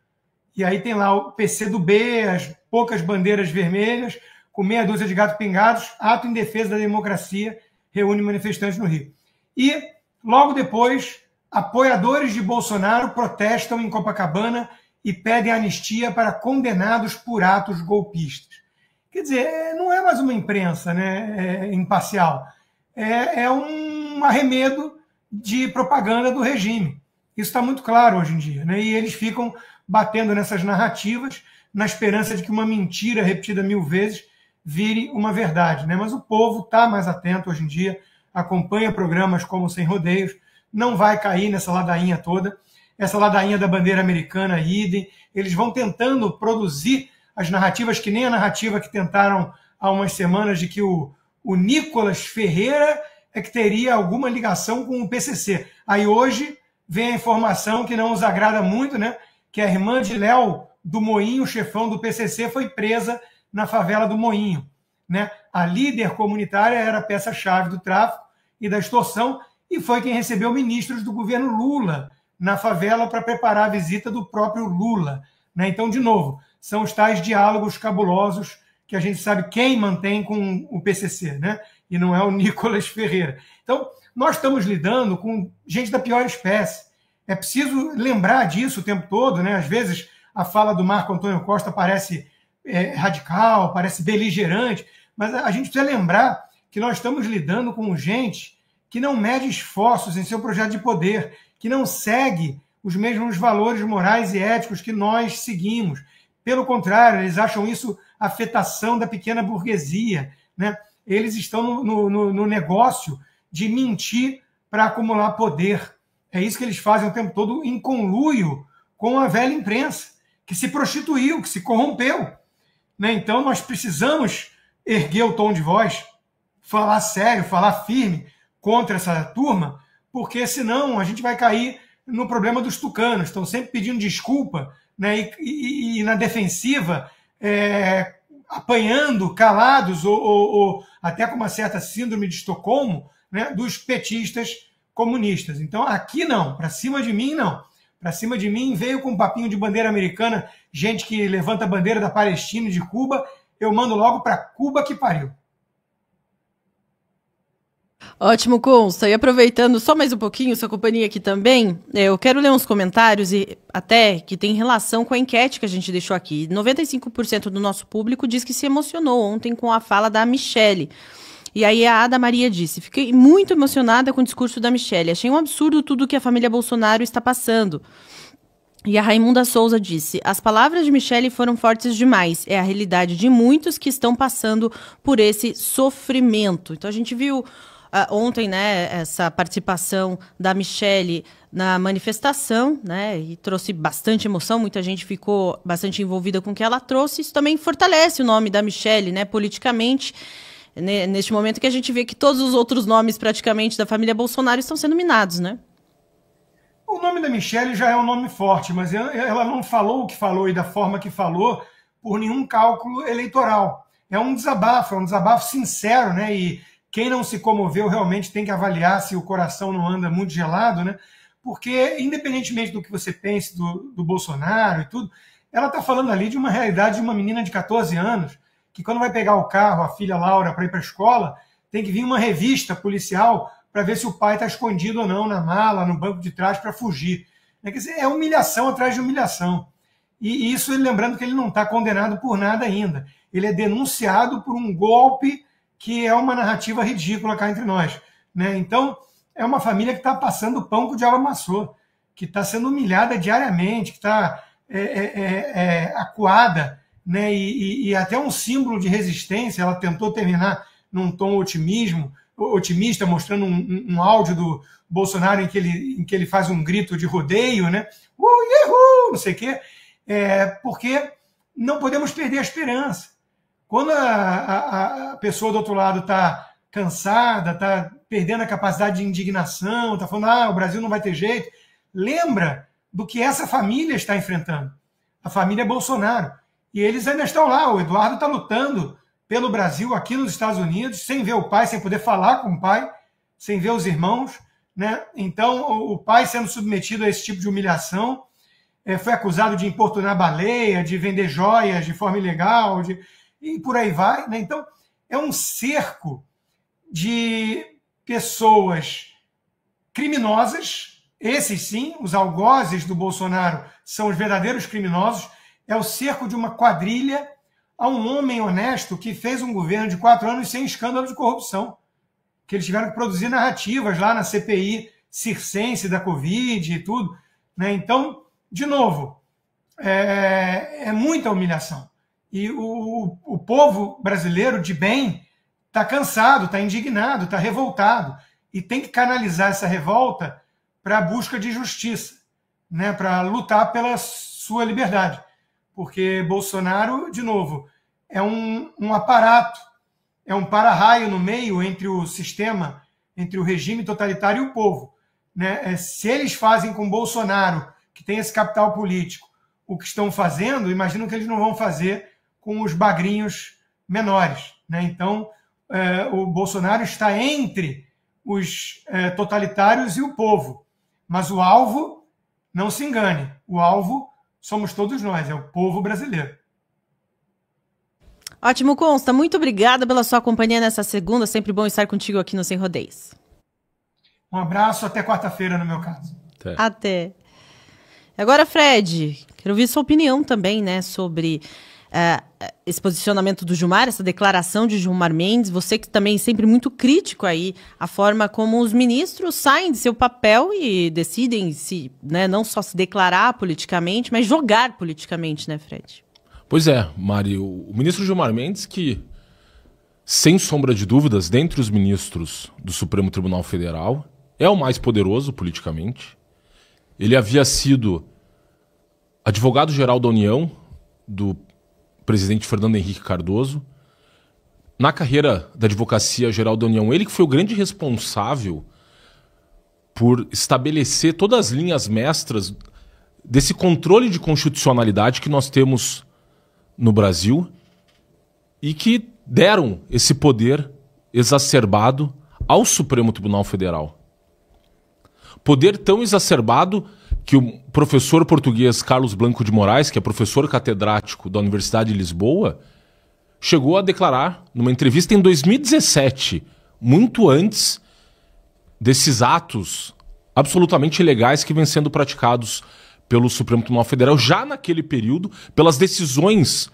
E aí tem lá o PCdoB, as poucas bandeiras vermelhas, com meia dúzia de gatos pingados. Ato em defesa da democracia reúne manifestantes no Rio. E, logo depois, apoiadores de Bolsonaro protestam em Copacabana e pedem anistia para condenados por atos golpistas. Quer dizer, não é mais uma imprensa, né, imparcial. É um arremedo de propaganda do regime. Isso está muito claro hoje em dia, né? E eles ficam batendo nessas narrativas na esperança de que uma mentira repetida 1000 vezes vire uma verdade, né? Mas o povo está mais atento hoje em dia, acompanha programas como Sem Rodeios, não vai cair nessa ladainha toda. Essa ladainha da bandeira americana, idem. Eles vão tentando produzir as narrativas, que nem a narrativa que tentaram há umas semanas de que o Nicolas Ferreira é que teria alguma ligação com o PCC. Aí hoje vem a informação que não nos agrada muito, né? Que a irmã de Léo do Moinho, chefão do PCC, foi presa na favela do Moinho, né? A líder comunitária era a peça-chave do tráfico e da extorsão, e foi quem recebeu ministros do governo Lula na favela para preparar a visita do próprio Lula. Né? Então, de novo, são os tais diálogos cabulosos que a gente sabe quem mantém com o PCC, né? E não é o Nicolas Ferreira. Então, nós estamos lidando com gente da pior espécie. É preciso lembrar disso o tempo todo, né? Às vezes a fala do Marco Antônio Costa parece radical, parece beligerante, mas a gente precisa lembrar que nós estamos lidando com gente que não mede esforços em seu projeto de poder, que não segue os mesmos valores morais e éticos que nós seguimos. Pelo contrário, eles acham isso afetação da pequena burguesia, né? Eles estão no negócio de mentir para acumular poder. É isso que eles fazem o tempo todo em conluio com a velha imprensa, que se prostituiu, que se corrompeu. Né? Então, nós precisamos erguer o tom de voz, falar sério, falar firme contra essa turma, porque senão a gente vai cair no problema dos tucanos. Estão sempre pedindo desculpa, né? E na defensiva, apanhando, calados, ou até com uma certa síndrome de Estocolmo, né? Dos petistas comunistas. Então, aqui não, para cima de mim não. Para cima de mim veio com um papinho de bandeira americana, gente que levanta a bandeira da Palestina e de Cuba, eu mando logo para Cuba que pariu. Ótimo, Consta. E aproveitando só mais um pouquinho sua companhia aqui também, eu quero ler uns comentários e até que tem relação com a enquete que a gente deixou aqui. 95% do nosso público diz que se emocionou ontem com a fala da Michelle. E aí a Ada Maria disse: fiquei muito emocionada com o discurso da Michelle. Achei um absurdo tudo que a família Bolsonaro está passando. E a Raimunda Souza disse: as palavras de Michelle foram fortes demais. É a realidade de muitos que estão passando por esse sofrimento. Então a gente viu ontem, né, essa participação da Michelle na manifestação, né, e trouxe bastante emoção, muita gente ficou bastante envolvida com o que ela trouxe. Isso também fortalece o nome da Michelle, né, politicamente, neste momento que a gente vê que todos os outros nomes praticamente da família Bolsonaro estão sendo minados, né? O nome da Michelle já é um nome forte, mas ela não falou o que falou e da forma que falou por nenhum cálculo eleitoral. É um desabafo sincero, né? E quem não se comoveu realmente tem que avaliar se o coração não anda muito gelado, né? Porque, independentemente do que você pense do Bolsonaro e tudo, ela está falando ali de uma realidade de uma menina de 14 anos, que quando vai pegar o carro, a filha Laura, para ir para a escola, tem que vir uma revista policial para ver se o pai está escondido ou não na mala, no banco de trás, para fugir. Quer dizer, é humilhação atrás de humilhação. E isso, lembrando que ele não está condenado por nada ainda. Ele é denunciado por um golpe que é uma narrativa ridícula cá entre nós. Né? Então, é uma família que está passando o pão que o diabo amassou, que está sendo humilhada diariamente, que está acuada, né? E até um símbolo de resistência. Ela tentou terminar num tom otimista, mostrando um áudio do Bolsonaro em que ele faz um grito de rodeio, né? Uhul, não sei o quê, porque não podemos perder a esperança. Quando a pessoa do outro lado está cansada, está perdendo a capacidade de indignação, está falando, o Brasil não vai ter jeito, lembra do que essa família está enfrentando, a família Bolsonaro. E eles ainda estão lá, o Eduardo está lutando pelo Brasil aqui nos Estados Unidos, sem ver o pai, sem poder falar com o pai, sem ver os irmãos, né? Então, o pai sendo submetido a esse tipo de humilhação, foi acusado de importunar baleia, de vender joias de forma ilegal, e por aí vai. Né? Então, é um cerco de pessoas criminosas, esses sim, os algozes do Bolsonaro são os verdadeiros criminosos, é o cerco de uma quadrilha a um homem honesto que fez um governo de 4 anos sem escândalo de corrupção, que eles tiveram que produzir narrativas lá na CPI circense da Covid e tudo. Né? Então, de novo, é muita humilhação. E o povo brasileiro de bem está cansado, está indignado, está revoltado, e tem que canalizar essa revolta para a busca de justiça, né? Para lutar pela sua liberdade. Porque Bolsonaro, de novo, é um aparato, é um para-raio no meio entre o sistema, entre o regime totalitário e o povo. Né? Se eles fazem com Bolsonaro, que tem esse capital político, o que estão fazendo, imagino que eles não vão fazer com os bagrinhos menores. Né? Então, o Bolsonaro está entre os totalitários e o povo. Mas o alvo, não se engane, o alvo somos todos nós, é o povo brasileiro. Ótimo, Consta. Muito obrigada pela sua companhia nessa segunda. Sempre bom estar contigo aqui no Sem Rodeios. Um abraço, até quarta-feira no meu caso. Até. Agora, Fred, quero ouvir sua opinião também, né, sobre esse posicionamento do Gilmar, essa declaração de Gilmar Mendes. Você que também é sempre muito crítico aí, a forma como os ministros saem de seu papel e decidem se, né, não só se declarar politicamente, mas jogar politicamente, né, Fred? Pois é, Mari, o ministro Gilmar Mendes, que, sem sombra de dúvidas, dentre os ministros do Supremo Tribunal Federal, é o mais poderoso politicamente. Ele havia sido advogado-geral da União, do presidente Fernando Henrique Cardoso. Na carreira da Advocacia Geral da União, ele que foi o grande responsável por estabelecer todas as linhas mestras desse controle de constitucionalidade que nós temos no Brasil e que deram esse poder exacerbado ao Supremo Tribunal Federal. Poder tão exacerbado que o professor português Carlos Blanco de Moraes, que é professor catedrático da Universidade de Lisboa, chegou a declarar numa entrevista em 2017, muito antes desses atos absolutamente ilegais que vêm sendo praticados pelo Supremo Tribunal Federal, já naquele período, pelas decisões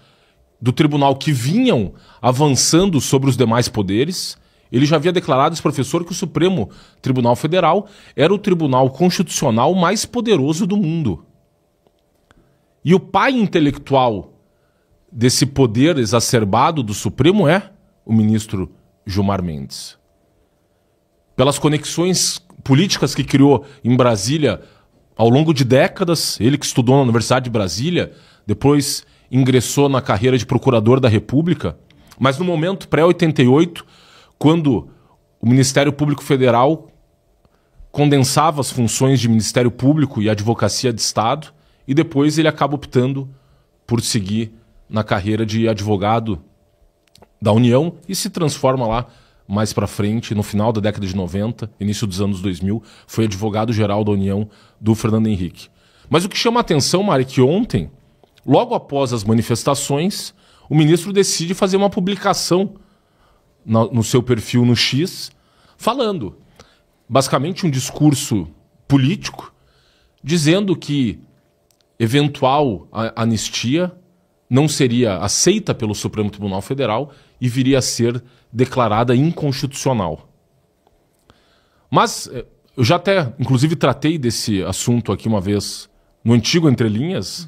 do tribunal que vinham avançando sobre os demais poderes. Ele já havia declarado, esse professor, que o Supremo Tribunal Federal era o tribunal constitucional mais poderoso do mundo. E o pai intelectual desse poder exacerbado do Supremo é o ministro Gilmar Mendes. Pelas conexões políticas que criou em Brasília ao longo de décadas, ele que estudou na Universidade de Brasília, depois ingressou na carreira de procurador da República, mas no momento pré-88, quando o Ministério Público Federal condensava as funções de Ministério Público e Advocacia de Estado, e depois ele acaba optando por seguir na carreira de advogado da União e se transforma lá mais para frente, no final da década de 90, início dos anos 2000, foi advogado-geral da União do Fernando Henrique. Mas o que chama a atenção, Mari, é que ontem, logo após as manifestações, o ministro decide fazer uma publicação no seu perfil no X, falando, basicamente, um discurso político, dizendo que eventual anistia não seria aceita pelo Supremo Tribunal Federal e viria a ser declarada inconstitucional. Mas eu já até, inclusive, tratei desse assunto aqui uma vez no antigo Entre Linhas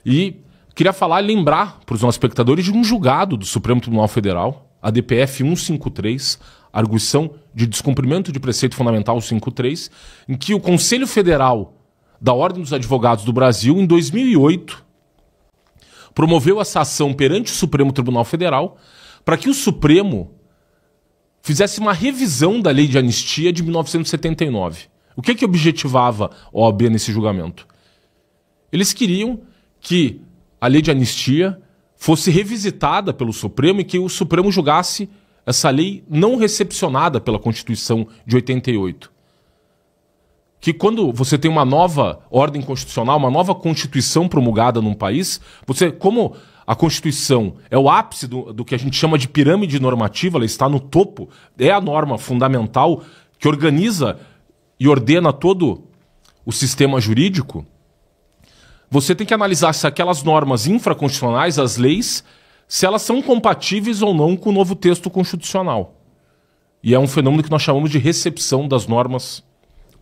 e queria falar e lembrar para os nossos espectadores de um julgado do Supremo Tribunal Federal, a DPF 153, arguição de descumprimento de preceito fundamental 53, em que o Conselho Federal da Ordem dos Advogados do Brasil, em 2008, promoveu essa ação perante o Supremo Tribunal Federal para que o Supremo fizesse uma revisão da lei de anistia de 1979. O que objetivava a OAB nesse julgamento? Eles queriam que a lei de anistia fosse revisitada pelo Supremo e que o Supremo julgasse essa lei não recepcionada pela Constituição de 88. Que quando você tem uma nova ordem constitucional, uma nova Constituição promulgada num país, você, como a Constituição é o ápice do que a gente chama de pirâmide normativa, ela está no topo, é a norma fundamental que organiza e ordena todo o sistema jurídico, você tem que analisar se aquelas normas infraconstitucionais, as leis, se elas são compatíveis ou não com o novo texto constitucional. E é um fenômeno que nós chamamos de recepção das normas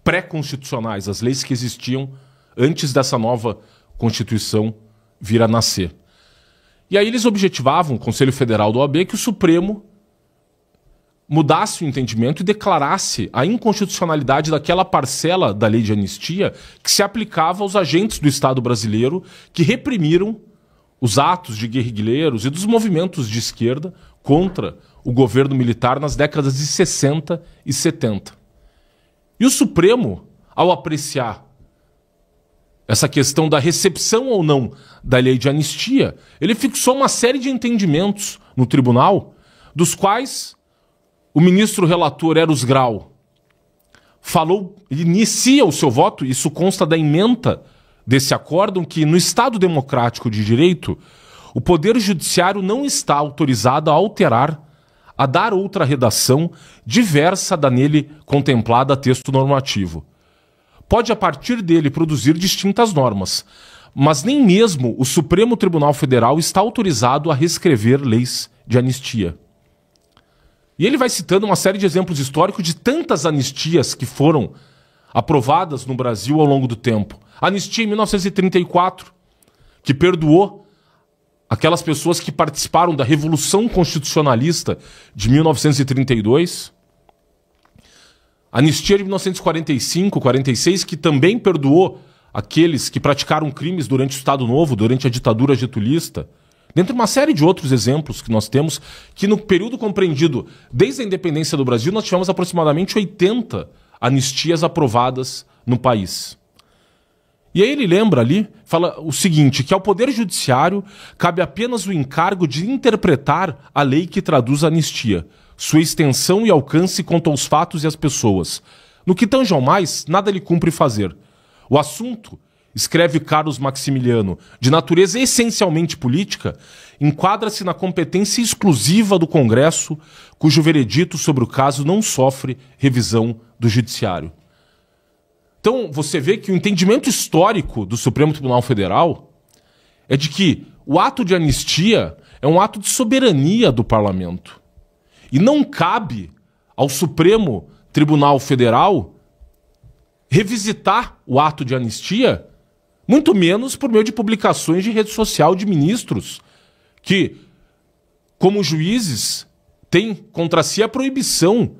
pré-constitucionais, as leis que existiam antes dessa nova Constituição vir a nascer. E aí eles objetivavam, o Conselho Federal da OAB, que o Supremo mudasse o entendimento e declarasse a inconstitucionalidade daquela parcela da lei de anistia que se aplicava aos agentes do Estado brasileiro que reprimiram os atos de guerrilheiros e dos movimentos de esquerda contra o governo militar nas décadas de 60 e 70. E o Supremo, ao apreciar essa questão da recepção ou não da lei de anistia, ele fixou uma série de entendimentos no tribunal, dos quais o ministro relator Eros Grau inicia o seu voto, isso consta da ementa desse acórdão, que no Estado Democrático de Direito, o Poder Judiciário não está autorizado a alterar, a dar outra redação diversa da nele contemplada a texto normativo. Pode, a partir dele, produzir distintas normas, mas nem mesmo o Supremo Tribunal Federal está autorizado a reescrever leis de anistia. E ele vai citando uma série de exemplos históricos de tantas anistias que foram aprovadas no Brasil ao longo do tempo. A anistia em 1934, que perdoou aquelas pessoas que participaram da Revolução Constitucionalista de 1932. A anistia de 1945, 46, que também perdoou aqueles que praticaram crimes durante o Estado Novo, durante a ditadura getulista. Dentre uma série de outros exemplos que nós temos, que no período compreendido desde a independência do Brasil, nós tivemos aproximadamente 80 anistias aprovadas no país. E aí ele lembra ali, fala o seguinte, que ao Poder Judiciário cabe apenas o encargo de interpretar a lei que traduz a anistia, sua extensão e alcance quanto aos fatos e às pessoas. No que tange ao mais, nada lhe cumpre fazer. O assunto, escreve Carlos Maximiliano, de natureza essencialmente política, enquadra-se na competência exclusiva do Congresso, cujo veredito sobre o caso não sofre revisão do Judiciário. Então, você vê que o entendimento histórico do Supremo Tribunal Federal é de que o ato de anistia é um ato de soberania do Parlamento. E não cabe ao Supremo Tribunal Federal revisitar o ato de anistia, muito menos por meio de publicações de rede social de ministros que, como juízes, têm contra si a proibição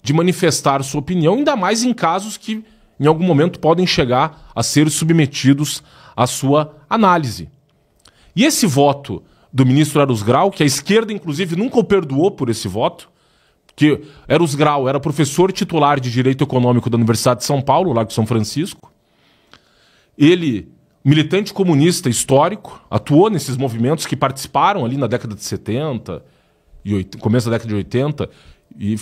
de manifestar sua opinião, ainda mais em casos que, em algum momento, podem chegar a ser submetidos à sua análise. E esse voto do ministro Eros Grau, que a esquerda, inclusive, nunca o perdoou por esse voto, que Eros Grau era professor titular de Direito Econômico da Universidade de São Paulo, Largo de São Francisco. Ele, militante comunista histórico, atuou nesses movimentos que participaram ali na década de 70 e começo da década de 80, e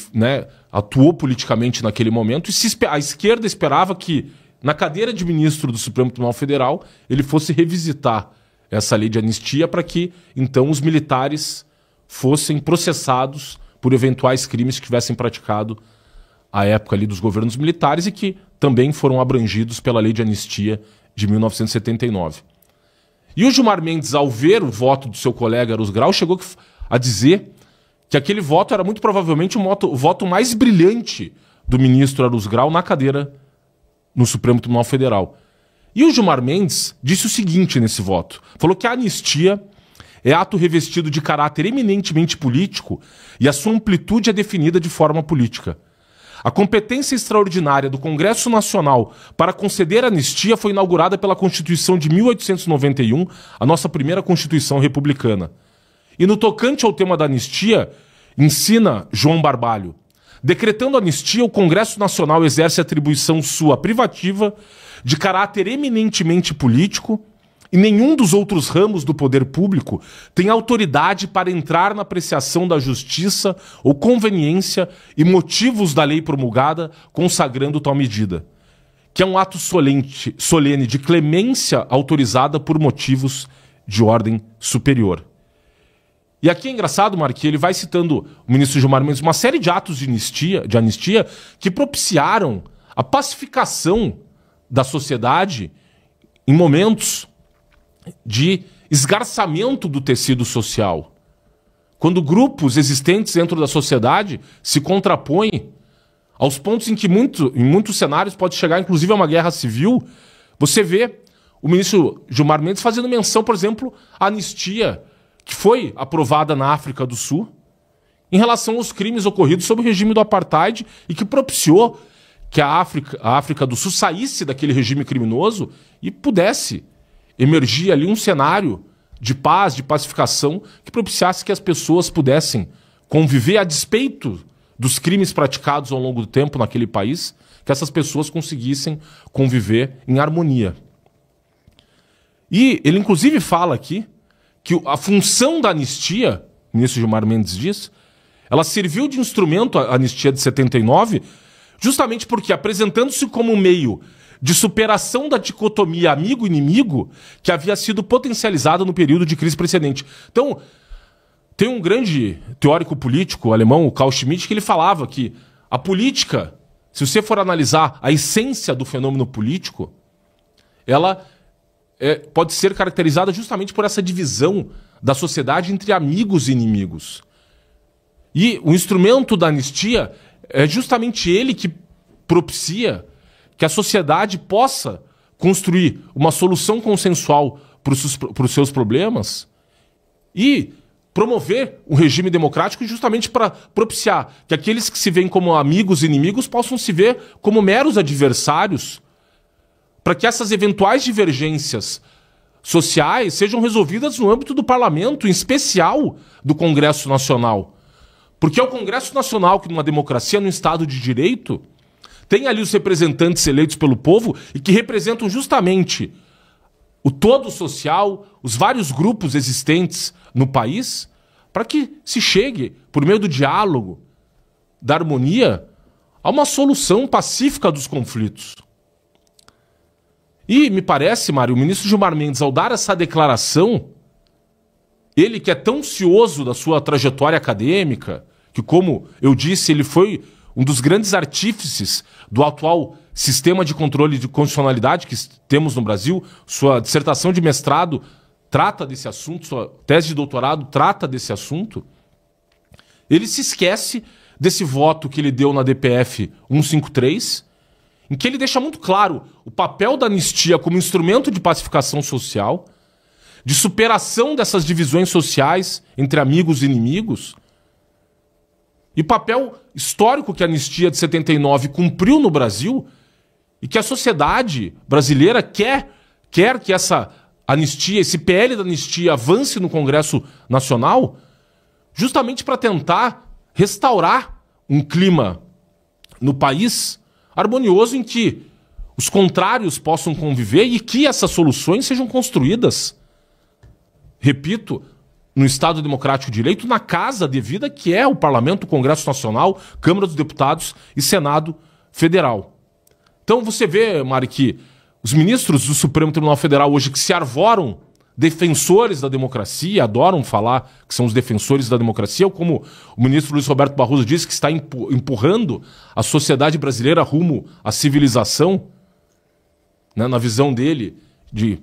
atuou politicamente naquele momento, e a esquerda esperava que, na cadeira de ministro do Supremo Tribunal Federal, ele fosse revisitar essa lei de anistia para que, então, os militares fossem processados por eventuais crimes que tivessem praticado à época ali dos governos militares e que também foram abrangidos pela lei de anistia de 1979. E o Gilmar Mendes, ao ver o voto do seu colega Eros Grau, chegou a dizer que aquele voto era muito provavelmente o voto mais brilhante do ministro Eros Grau na cadeira no Supremo Tribunal Federal. E o Gilmar Mendes disse o seguinte nesse voto. Falou que a anistia é ato revestido de caráter eminentemente político e a sua amplitude é definida de forma política. A competência extraordinária do Congresso Nacional para conceder anistia foi inaugurada pela Constituição de 1891, a nossa primeira Constituição republicana. E no tocante ao tema da anistia, ensina João Barbalho: decretando anistia, o Congresso Nacional exerce atribuição sua privativa de caráter eminentemente político e nenhum dos outros ramos do poder público tem autoridade para entrar na apreciação da justiça ou conveniência e motivos da lei promulgada consagrando tal medida, que é um ato solene de clemência autorizada por motivos de ordem superior. E aqui é engraçado, Marquinhos, ele vai citando o ministro Gilmar Mendes uma série de atos de anistia que propiciaram a pacificação da sociedade em momentos de esgarçamento do tecido social. Quando grupos existentes dentro da sociedade se contrapõem aos pontos em que em muitos cenários pode chegar inclusive a uma guerra civil, você vê o ministro Gilmar Mendes fazendo menção, por exemplo, à anistia que foi aprovada na África do Sul em relação aos crimes ocorridos sob o regime do apartheid e que propiciou que a África do Sul saísse daquele regime criminoso e pudesse emergir ali um cenário de paz, de pacificação, que propiciasse que as pessoas pudessem conviver a despeito dos crimes praticados ao longo do tempo naquele país, que essas pessoas conseguissem conviver em harmonia. E ele inclusive fala aqui que a função da anistia, o ministro Gilmar Mendes diz, ela serviu de instrumento, a anistia de 79, justamente porque apresentando-se como um meio de superação da dicotomia amigo-inimigo que havia sido potencializada no período de crise precedente. Então, tem um grande teórico político alemão, o Carl Schmitt, que ele falava que a política, se você for analisar a essência do fenômeno político, ela pode ser caracterizada justamente por essa divisão da sociedade entre amigos e inimigos. E o instrumento da anistia é justamente ele que propicia que a sociedade possa construir uma solução consensual para os seus problemas e promover um regime democrático justamente para propiciar que aqueles que se veem como amigos e inimigos possam se ver como meros adversários, para que essas eventuais divergências sociais sejam resolvidas no âmbito do parlamento, em especial do Congresso Nacional. Porque é o Congresso Nacional que, numa democracia, num Estado de Direito, tem ali os representantes eleitos pelo povo e que representam justamente o todo social, os vários grupos existentes no país, para que se chegue, por meio do diálogo, da harmonia, a uma solução pacífica dos conflitos. E me parece, Mário, o ministro Gilmar Mendes, ao dar essa declaração, ele que é tão cioso da sua trajetória acadêmica, que, como eu disse, ele foi um dos grandes artífices do atual sistema de controle de constitucionalidade que temos no Brasil, sua dissertação de mestrado trata desse assunto, sua tese de doutorado trata desse assunto, ele se esquece desse voto que ele deu na DPF 153, em que ele deixa muito claro o papel da anistia como instrumento de pacificação social, de superação dessas divisões sociais entre amigos e inimigos, e o papel histórico que a anistia de 79 cumpriu no Brasil e que a sociedade brasileira quer que essa anistia, esse PL da anistia avance no Congresso Nacional justamente para tentar restaurar um clima no país harmonioso em que os contrários possam conviver e que essas soluções sejam construídas, repito, no Estado Democrático de Direito, na casa devida que é o Parlamento, o Congresso Nacional, Câmara dos Deputados e Senado Federal. Então você vê, Mari, que os ministros do Supremo Tribunal Federal hoje que se arvoram defensores da democracia, adoram falar que são os defensores da democracia, ou como o ministro Luiz Roberto Barroso disse, que está empurrando a sociedade brasileira rumo à civilização, né, na visão dele de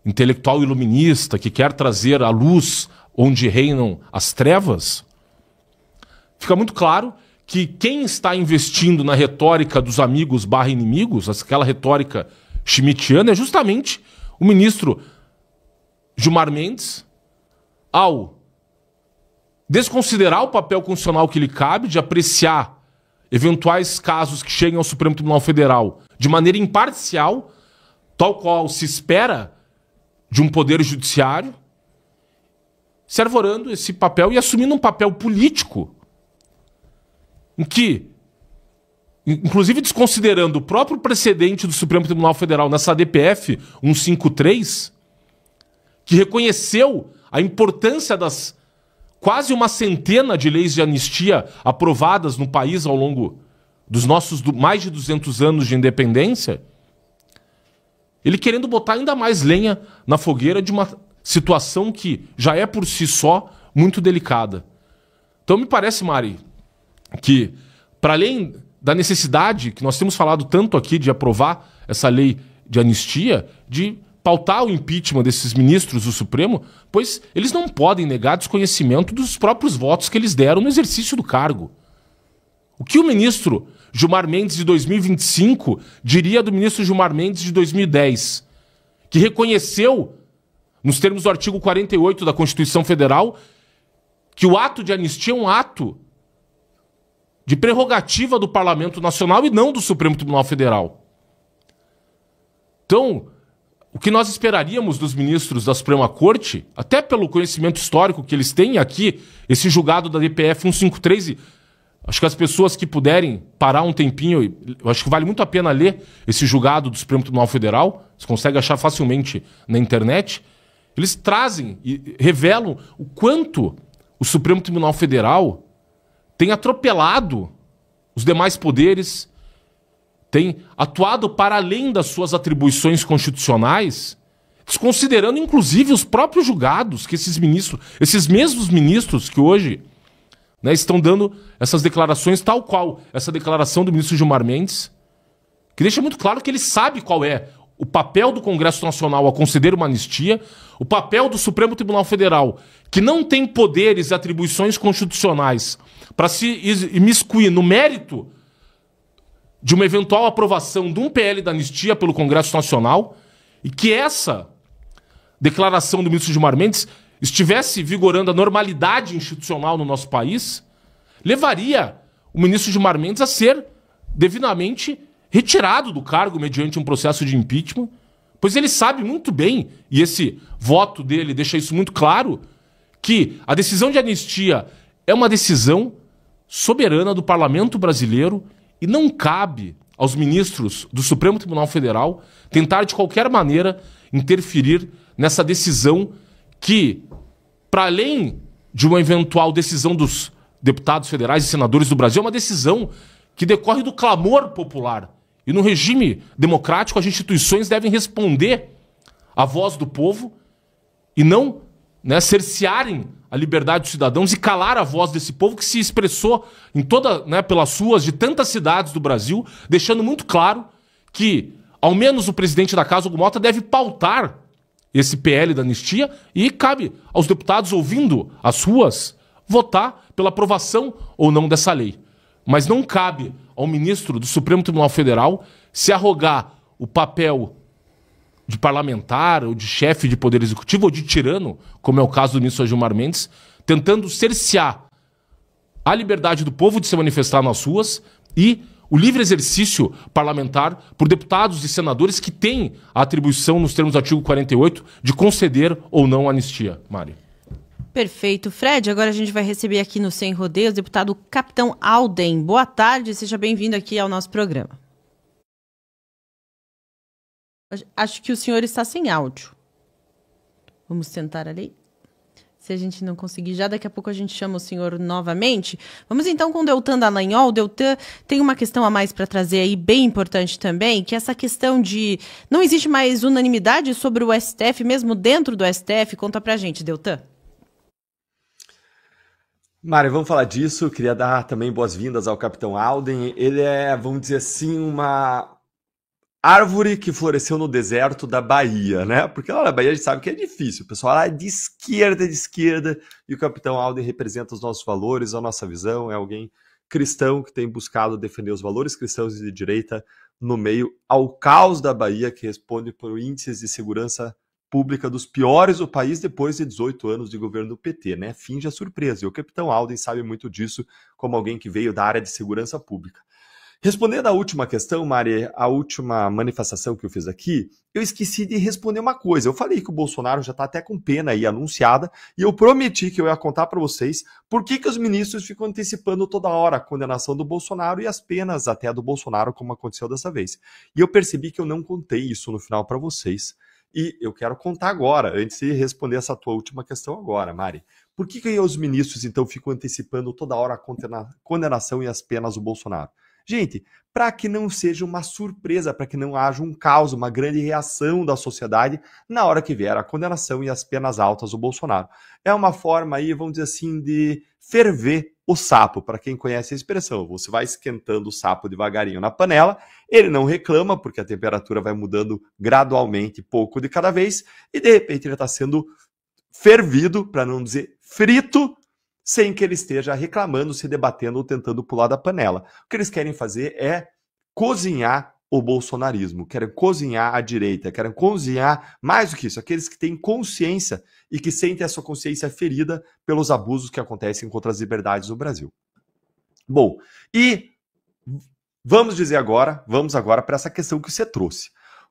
intelectual iluminista, que quer trazer a luz onde reinam as trevas, fica muito claro que quem está investindo na retórica dos amigos barra inimigos, aquela retórica schmittiana, é justamente o ministro Gilmar Mendes, ao desconsiderar o papel constitucional que lhe cabe de apreciar eventuais casos que cheguem ao Supremo Tribunal Federal de maneira imparcial, tal qual se espera de um poder judiciário, se arvorando esse papel e assumindo um papel político em que, inclusive desconsiderando o próprio precedente do Supremo Tribunal Federal nessa DPF 153, que reconheceu a importância das quase uma centena de leis de anistia aprovadas no país ao longo dos nossos mais de 200 anos de independência, ele querendo botar ainda mais lenha na fogueira de uma situação que já é por si só muito delicada. Então me parece, Mari, que para além da necessidade que nós temos falado tanto aqui de aprovar essa lei de anistia, de pautar o impeachment desses ministros do Supremo, pois eles não podem negar desconhecimento dos próprios votos que eles deram no exercício do cargo. O que o ministro Gilmar Mendes de 2025 diria do ministro Gilmar Mendes de 2010, que reconheceu, nos termos do artigo 48 da Constituição Federal, que o ato de anistia é um ato de prerrogativa do Parlamento Nacional e não do Supremo Tribunal Federal. Então, o que nós esperaríamos dos ministros da Suprema Corte, até pelo conhecimento histórico que eles têm aqui, esse julgado da DPF 153, e acho que as pessoas que puderem parar um tempinho, eu acho que vale muito a pena ler esse julgado do Supremo Tribunal Federal, você consegue achar facilmente na internet, eles trazem e revelam o quanto o Supremo Tribunal Federal tem atropelado os demais poderes tem atuado para além das suas atribuições constitucionais, desconsiderando inclusive os próprios julgados que esses mesmos ministros que hoje, né, estão dando essas declarações, tal qual essa declaração do ministro Gilmar Mendes, que deixa muito claro que ele sabe qual é o papel do Congresso Nacional ao conceder uma anistia, o papel do Supremo Tribunal Federal, que não tem poderes e atribuições constitucionais para se imiscuir no mérito de uma eventual aprovação de um PL da anistia pelo Congresso Nacional, e que essa declaração do ministro Gilmar Mendes estivesse vigorando a normalidade institucional no nosso país, levaria o ministro Gilmar Mendes a ser devidamente retirado do cargo mediante um processo de impeachment, pois ele sabe muito bem, e esse voto dele deixa isso muito claro, que a decisão de anistia é uma decisão soberana do Parlamento brasileiro e não cabe aos ministros do Supremo Tribunal Federal tentar de qualquer maneira interferir nessa decisão que, para além de uma eventual decisão dos deputados federais e senadores do Brasil, é uma decisão que decorre do clamor popular. E no regime democrático, as instituições devem responder à voz do povo e não, né, cercearem a liberdade dos cidadãos e calar a voz desse povo que se expressou em pelas ruas de tantas cidades do Brasil, deixando muito claro que, ao menos, o presidente da Casa, Hugo Mota, deve pautar esse PL da anistia e cabe aos deputados, ouvindo as ruas, votar pela aprovação ou não dessa lei. Mas não cabe ao ministro do Supremo Tribunal Federal se arrogar o papel de parlamentar ou de chefe de poder executivo ou de tirano, como é o caso do ministro Gilmar Mendes, tentando cercear a liberdade do povo de se manifestar nas ruas e o livre exercício parlamentar por deputados e senadores que têm a atribuição, nos termos do artigo 48, de conceder ou não anistia. Mari. Perfeito. Fred, agora a gente vai receber aqui no Sem Rodeios o deputado Capitão Alden. Boa tarde, seja bem-vindo aqui ao nosso programa. Acho que o senhor está sem áudio. Vamos tentar ali. Se a gente não conseguir já, daqui a pouco a gente chama o senhor novamente. Vamos então com o Deltan Dallagnol. O Deltan tem uma questão a mais para trazer aí, bem importante também, que é essa questão de não existe mais unanimidade sobre o STF, mesmo dentro do STF. Conta pra gente, Deltan. Mário, vamos falar disso. Queria dar também boas-vindas ao Capitão Alden. Ele é, vamos dizer assim, uma árvore que floresceu no deserto da Bahia, né? Porque lá na Bahia a gente sabe que é difícil. O pessoal lá é de esquerda, e o Capitão Alden representa os nossos valores, a nossa visão. É alguém cristão que tem buscado defender os valores cristãos e de direita no meio ao caos da Bahia, que responde por índices de segurança pública dos piores do país depois de 18 anos de governo do PT, né? Finge a surpresa. E o Capitão Alden sabe muito disso como alguém que veio da área de segurança pública. Respondendo à última questão, Mari, a última manifestação que eu fiz aqui, eu esqueci de responder uma coisa. Eu falei que o Bolsonaro já está até com pena aí anunciada e eu prometi que eu ia contar para vocês por que os ministros ficam antecipando toda hora a condenação do Bolsonaro e as penas até do Bolsonaro, como aconteceu dessa vez. E eu percebi que eu não contei isso no final para vocês. E eu quero contar agora, antes de responder essa tua última questão agora, Mari. Por que os ministros, então, ficam antecipando toda hora a condenação e as penas do Bolsonaro? Gente, para que não seja uma surpresa, para que não haja um caos, uma grande reação da sociedade na hora que vier a condenação e as penas altas do Bolsonaro. É uma forma aí, vamos dizer assim, de ferver o sapo, para quem conhece a expressão. Você vai esquentando o sapo devagarinho na panela, ele não reclama, porque a temperatura vai mudando gradualmente, pouco de cada vez, e de repente ele está sendo fervido, para não dizer frito, sem que ele esteja reclamando, se debatendo ou tentando pular da panela. O que eles querem fazer é cozinhar o bolsonarismo, querem cozinhar a direita, querem cozinhar, mais do que isso, aqueles que têm consciência e que sentem a sua consciência ferida pelos abusos que acontecem contra as liberdades no Brasil. Bom, e vamos agora para essa questão que você trouxe.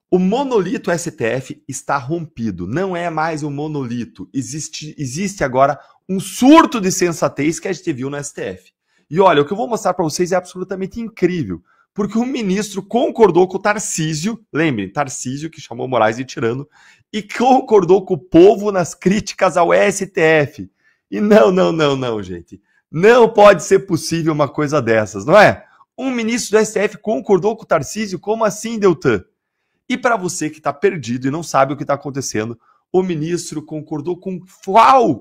O monolito STF está rompido, não é mais um monolito, existe agora um surto de sensatez que a gente viu no STF. E olha, o que eu vou mostrar para vocês é absolutamente incrível, porque o ministro concordou com o Tarcísio, lembrem, Tarcísio que chamou Moraes de tirano, e concordou com o povo nas críticas ao STF. E não, gente, não pode ser possível uma coisa dessas, não é? Um ministro do STF concordou com o Tarcísio? Como assim, Deltan? E para você que está perdido e não sabe o que está acontecendo, o ministro concordou com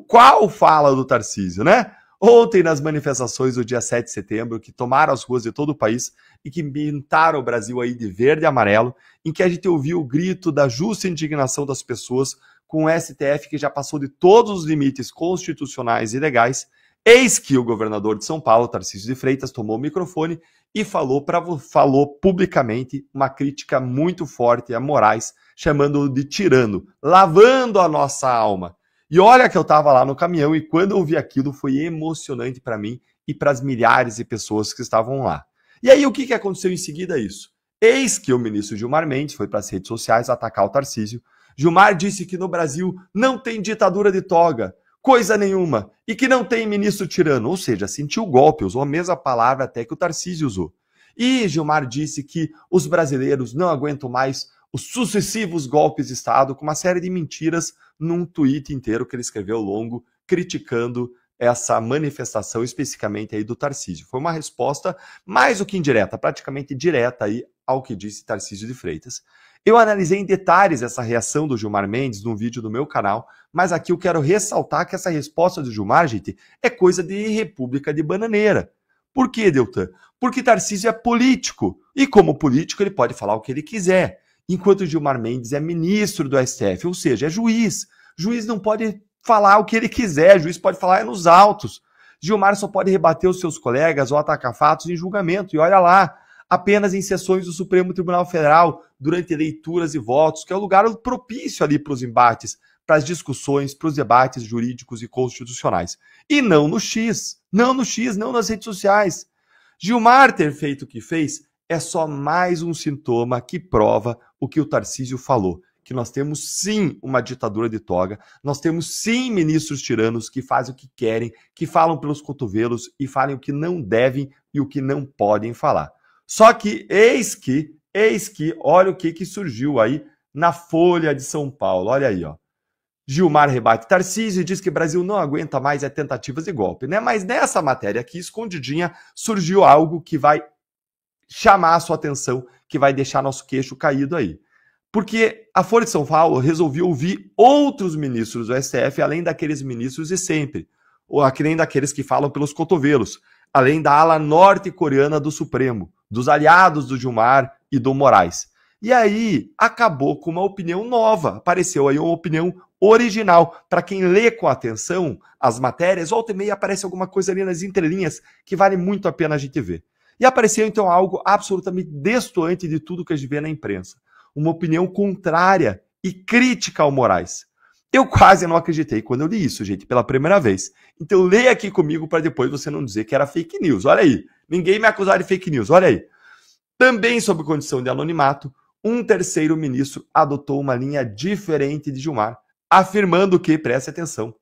qual fala do Tarcísio, né? Ontem, nas manifestações do dia 7 de setembro, que tomaram as ruas de todo o país e que pintaram o Brasil aí de verde e amarelo, em que a gente ouviu o grito da justa indignação das pessoas com o STF que já passou de todos os limites constitucionais e legais, eis que o governador de São Paulo, Tarcísio de Freitas, tomou o microfone e falou publicamente uma crítica muito forte a Moraes, chamando-o de tirano, lavando a nossa alma. E olha que eu estava lá no caminhão e quando eu vi aquilo foi emocionante para mim e para as milhares de pessoas que estavam lá. E aí o que aconteceu em seguida a isso? Eis que o ministro Gilmar Mendes foi para as redes sociais atacar o Tarcísio. Gilmar disse que no Brasil não tem ditadura de toga, coisa nenhuma, e que não tem ministro tirano, ou seja, sentiu o golpe, usou a mesma palavra até que o Tarcísio usou. E Gilmar disse que os brasileiros não aguentam mais os sucessivos golpes de Estado, com uma série de mentiras num tweet inteiro que ele escreveu longo, criticando essa manifestação especificamente aí do Tarcísio. Foi uma resposta mais do que indireta, praticamente direta aí ao que disse Tarcísio de Freitas. Eu analisei em detalhes essa reação do Gilmar Mendes num vídeo do meu canal, mas aqui eu quero ressaltar que essa resposta do Gilmar, gente, é coisa de República de Bananeira. Por quê, Deltan? Porque Tarcísio é político, e como político ele pode falar o que ele quiser, enquanto Gilmar Mendes é ministro do STF, ou seja, é juiz. Juiz não pode falar o que ele quiser, juiz pode falar nos autos. Gilmar só pode rebater os seus colegas ou atacar fatos em julgamento, e olha lá, apenas em sessões do Supremo Tribunal Federal, durante leituras e votos, que é o lugar propício ali para os embates, para as discussões, para os debates jurídicos e constitucionais. E não no X, não nas redes sociais. Gilmar ter feito o que fez é só mais um sintoma que prova o que o Tarcísio falou, que nós temos sim uma ditadura de toga, nós temos sim ministros tiranos que fazem o que querem, que falam pelos cotovelos e falam o que não devem e o que não podem falar. Só que, eis que, olha o que surgiu aí na Folha de São Paulo. Olha aí, ó. Gilmar rebate Tarcísio e diz que o Brasil não aguenta mais tentativas de golpe, né? Mas nessa matéria aqui, escondidinha, surgiu algo que vai chamar a sua atenção, que vai deixar nosso queixo caído aí. Porque a Folha de São Paulo resolveu ouvir outros ministros do STF, além daqueles ministros de sempre, ou além daqueles que falam pelos cotovelos, além da ala norte-coreana do Supremo, dos aliados do Gilmar e do Moraes. E aí acabou com uma opinião nova, apareceu aí uma opinião original. Para quem lê com atenção as matérias, volta e meia aparece alguma coisa ali nas entrelinhas que vale muito a pena a gente ver. E apareceu então algo absolutamente destoante de tudo que a gente vê na imprensa. Uma opinião contrária e crítica ao Moraes. Eu quase não acreditei quando eu li isso, gente, pela primeira vez. Então leia aqui comigo para depois você não dizer que era fake news. Olha aí, ninguém me acusar de fake news, olha aí. Também sob condição de anonimato, um terceiro ministro adotou uma linha diferente de Gilmar, afirmando que, preste atenção,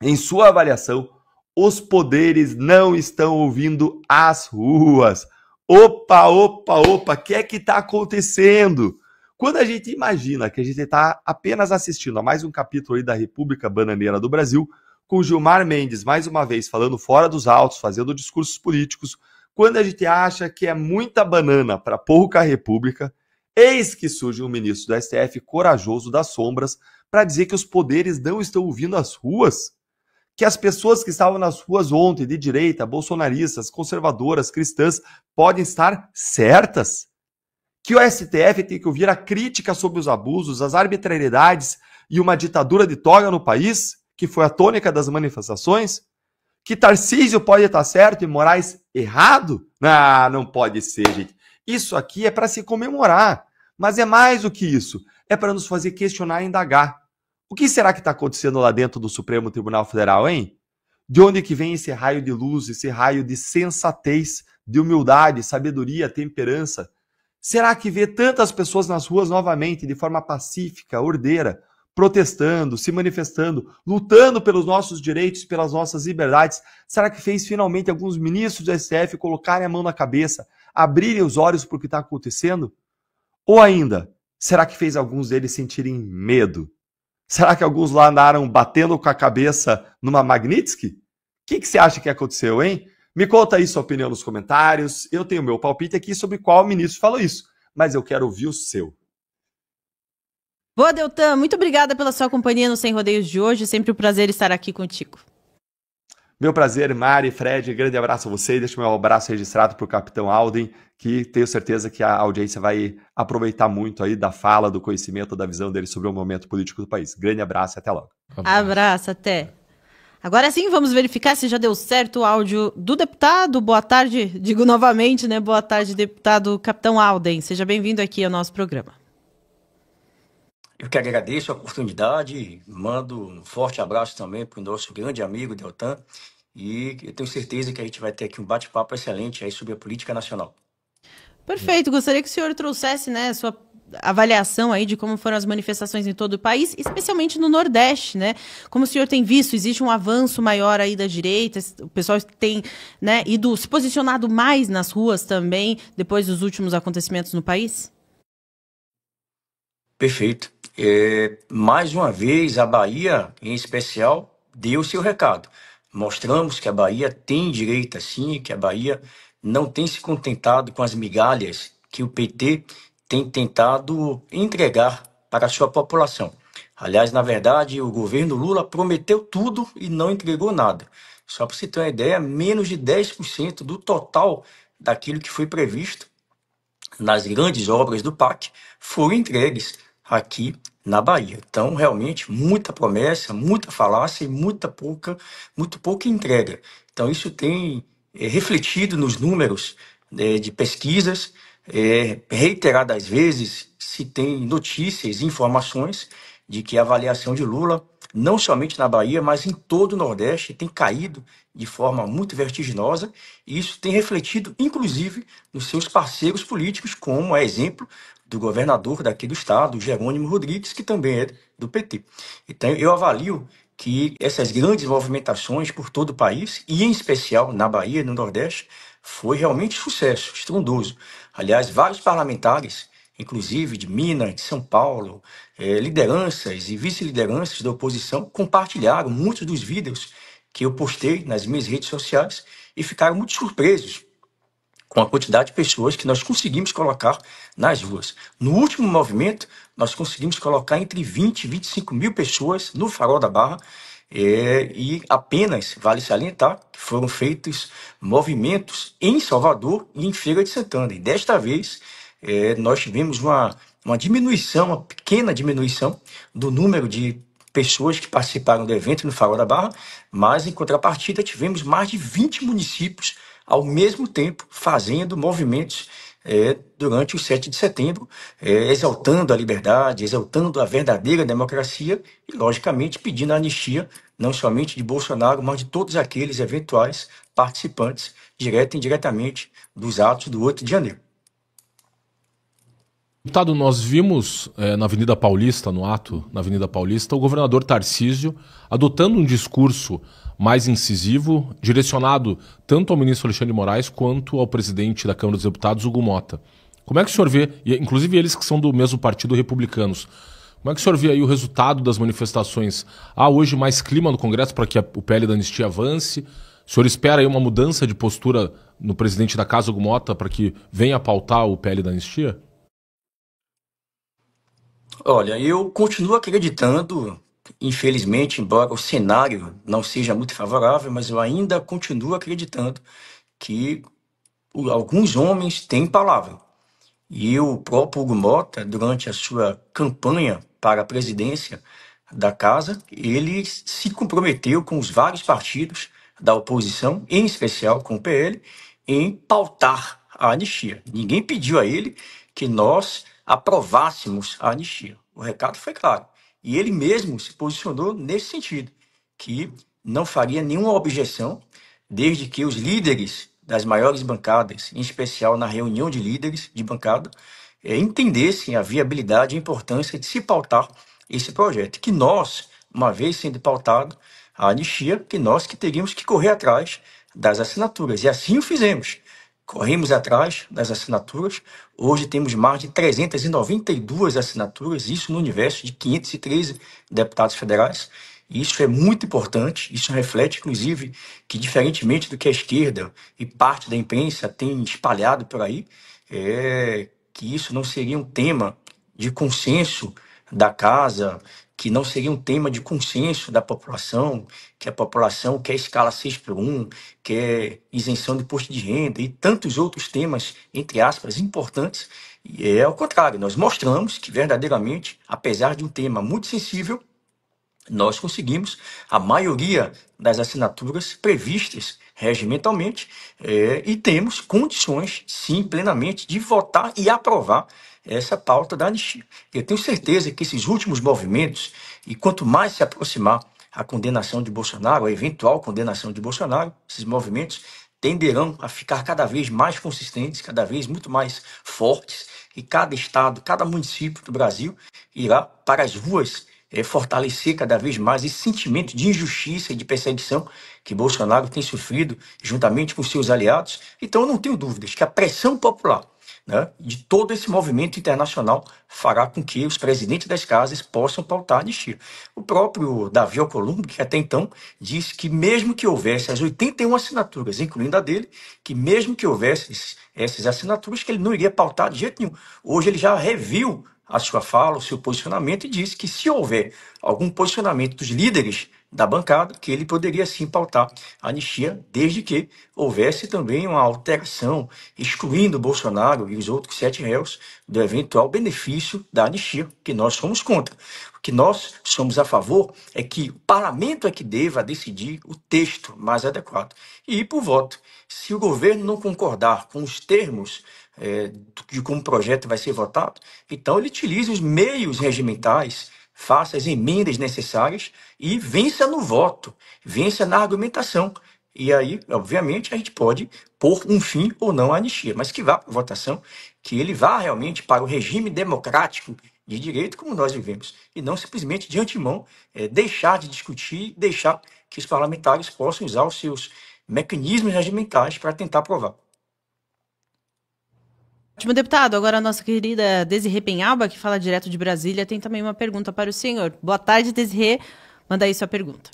em sua avaliação, os poderes não estão ouvindo as ruas. Opa, o que é que está acontecendo? Quando a gente imagina que a gente está apenas assistindo a mais um capítulo aí da República Bananeira do Brasil, com Gilmar Mendes, mais uma vez, falando fora dos autos, fazendo discursos políticos, quando a gente acha que é muita banana para pouca república, eis que surge um ministro do STF corajoso das sombras para dizer que os poderes não estão ouvindo as ruas, que as pessoas que estavam nas ruas ontem, de direita, bolsonaristas, conservadoras, cristãs, podem estar certas, que o STF tem que ouvir a crítica sobre os abusos, as arbitrariedades e uma ditadura de toga no país, que foi a tônica das manifestações, que Tarcísio pode estar certo e Moraes errado? Não pode ser, gente. Isso aqui é para se comemorar, mas é mais do que isso. É para nos fazer questionar e indagar. O que será que está acontecendo lá dentro do Supremo Tribunal Federal, hein? De onde que vem esse raio de luz, esse raio de sensatez, de humildade, sabedoria, temperança? Será que vê tantas pessoas nas ruas novamente, de forma pacífica, ordeira, protestando, se manifestando, lutando pelos nossos direitos, pelas nossas liberdades? Será que fez finalmente alguns ministros do STF colocarem a mão na cabeça, abrirem os olhos para o que está acontecendo? Ou ainda, será que fez alguns deles sentirem medo? Será que alguns lá andaram batendo com a cabeça numa Magnitsky? O que você acha que aconteceu, hein? Me conta aí sua opinião nos comentários. Eu tenho meu palpite aqui sobre qual ministro falou isso, mas eu quero ouvir o seu. Boa, Deltan. Muito obrigada pela sua companhia no Sem Rodeios de hoje. Sempre um prazer estar aqui contigo. Meu prazer, Mari, Fred, grande abraço a vocês. Deixo meu abraço registrado para o Capitão Alden, que tenho certeza que a audiência vai aproveitar muito aí da fala, do conhecimento, da visão dele sobre o momento político do país. Grande abraço e até logo. Abraço, até. Agora sim, vamos verificar se já deu certo o áudio do deputado. Boa tarde, digo novamente, né? Boa tarde, deputado Capitão Alden. Seja bem-vindo aqui ao nosso programa. Eu que agradeço a oportunidade, mando um forte abraço também para o nosso grande amigo Deltan, e eu tenho certeza que a gente vai ter aqui um bate-papo excelente aí sobre a política nacional. Perfeito, gostaria que o senhor trouxesse, né, sua avaliação aí de como foram as manifestações em todo o país, especialmente no Nordeste, né? Como o senhor tem visto, existe um avanço maior aí da direita, o pessoal tem, né, se posicionado mais nas ruas também, depois dos últimos acontecimentos no país? Perfeito. Mais uma vez, a Bahia, em especial, deu seu recado. Mostramos que a Bahia tem direita, sim, que a Bahia não tem se contentado com as migalhas que o PT tem tentado entregar para a sua população. Aliás, na verdade, o governo Lula prometeu tudo e não entregou nada. Só para você ter uma ideia, menos de 10% do total daquilo que foi previsto nas grandes obras do PAC foram entregues aqui na Bahia. Então, realmente, muita promessa, muita falácia e muito pouca entrega. Então, isso tem refletido nos números de pesquisas. Reiteradas vezes se tem notícias e informações de que a avaliação de Lula, não somente na Bahia, mas em todo o Nordeste, tem caído de forma muito vertiginosa, e isso tem refletido, inclusive, nos seus parceiros políticos, como é exemplo do governador daqui do estado, Jerônimo Rodrigues, que também é do PT. Então, eu avalio que essas grandes movimentações por todo o país, e em especial na Bahia e no Nordeste, foi realmente sucesso, estrondoso. Aliás, vários parlamentares, inclusive de Minas, de São Paulo, lideranças e vice-lideranças da oposição, compartilharam muitos dos vídeos que eu postei nas minhas redes sociais e ficaram muito surpresos com a quantidade de pessoas que nós conseguimos colocar nas ruas. No último movimento, nós conseguimos colocar entre 20 e 25 mil pessoas no Farol da Barra, e apenas, vale salientar, que foram feitos movimentos em Salvador e em Feira de Santana. E desta vez, nós tivemos uma diminuição, uma pequena diminuição do número de pessoas que participaram do evento no Farol da Barra, mas, em contrapartida, tivemos mais de 20 municípios ao mesmo tempo fazendo movimentos durante o 7 de setembro, exaltando a liberdade, exaltando a verdadeira democracia e, logicamente, pedindo a anistia não somente de Bolsonaro, mas de todos aqueles eventuais participantes, direta e indiretamente, dos atos do 8 de janeiro. Deputado, nós vimos na Avenida Paulista, no ato na Avenida Paulista, o governador Tarcísio adotando um discurso mais incisivo, direcionado tanto ao ministro Alexandre de Moraes quanto ao presidente da Câmara dos Deputados, Hugo Mota. Como é que o senhor vê, e inclusive eles que são do mesmo partido, Republicanos, como é que o senhor vê aí o resultado das manifestações? Há hoje mais clima no Congresso para que o PL da anistia avance? O senhor espera aí uma mudança de postura no presidente da Casa, Hugo Mota, para que venha pautar o PL da anistia? Olha, eu continuo acreditando, infelizmente, embora o cenário não seja muito favorável, mas eu ainda continuo acreditando que alguns homens têm palavra. E o próprio Hugo Mota, durante a sua campanha para a presidência da Casa, ele se comprometeu com os vários partidos da oposição, em especial com o PL, em pautar a anistia. Ninguém pediu a ele que nós aprovássemos a anistia. O recado foi claro. E ele mesmo se posicionou nesse sentido, que não faria nenhuma objeção, desde que os líderes das maiores bancadas, em especial na reunião de líderes de bancada, entendessem a viabilidade e a importância de se pautar esse projeto. Que nós, uma vez sendo pautado a anistia, que nós que teríamos que correr atrás das assinaturas. E assim o fizemos. Corremos atrás das assinaturas. Hoje temos mais de 392 assinaturas, isso no universo de 513 deputados federais. E isso é muito importante, isso reflete, inclusive, que diferentemente do que a esquerda e parte da imprensa tem espalhado por aí, que isso não seria um tema de consenso da casa, que não seria um tema de consenso da população, que a população quer escala 6x1, quer isenção de imposto de renda e tantos outros temas, entre aspas, importantes. E é ao contrário, nós mostramos que verdadeiramente, apesar de um tema muito sensível, nós conseguimos a maioria das assinaturas previstas regimentalmente e temos condições, sim, plenamente, de votar e aprovar essa pauta da anistia. Eu tenho certeza que esses últimos movimentos, e quanto mais se aproximar a condenação de Bolsonaro, a eventual condenação de Bolsonaro, esses movimentos tenderão a ficar cada vez mais consistentes, cada vez muito mais fortes, e cada estado, cada município do Brasil irá para as ruas fortalecer cada vez mais esse sentimento de injustiça e de perseguição que Bolsonaro tem sofrido juntamente com seus aliados. Então, eu não tenho dúvidas que a pressão popular, né, de todo esse movimento internacional fará com que os presidentes das casas possam pautar a anistia. O próprio Davi Alcolumbre, que até então disse que mesmo que houvesse as 81 assinaturas, incluindo a dele, que mesmo que houvesse essas assinaturas, que ele não iria pautar de jeito nenhum. Hoje ele já reviu a sua fala, o seu posicionamento, e disse que se houver algum posicionamento dos líderes da bancada, que ele poderia sim pautar a anistia, desde que houvesse também uma alteração, excluindo Bolsonaro e os outros 7 réus do eventual benefício da anistia, que nós somos contra. O que nós somos a favor é que o parlamento é que deva decidir o texto mais adequado. E ir por voto. Se o governo não concordar com os termos de como o projeto vai ser votado, então ele utilize os meios regimentais, faça as emendas necessárias e vença no voto, vença na argumentação. E aí, obviamente, a gente pode pôr um fim ou não à anistia, mas que vá para a votação, que ele vá realmente para o regime democrático de direito como nós vivemos, e não simplesmente de antemão deixar de discutir, deixar que os parlamentares possam usar os seus mecanismos regimentais para tentar aprovar. Ótimo, deputado. Agora a nossa querida Desirê Penhalba, que fala direto de Brasília, tem também uma pergunta para o senhor. Boa tarde, Desirê. Manda aí sua pergunta.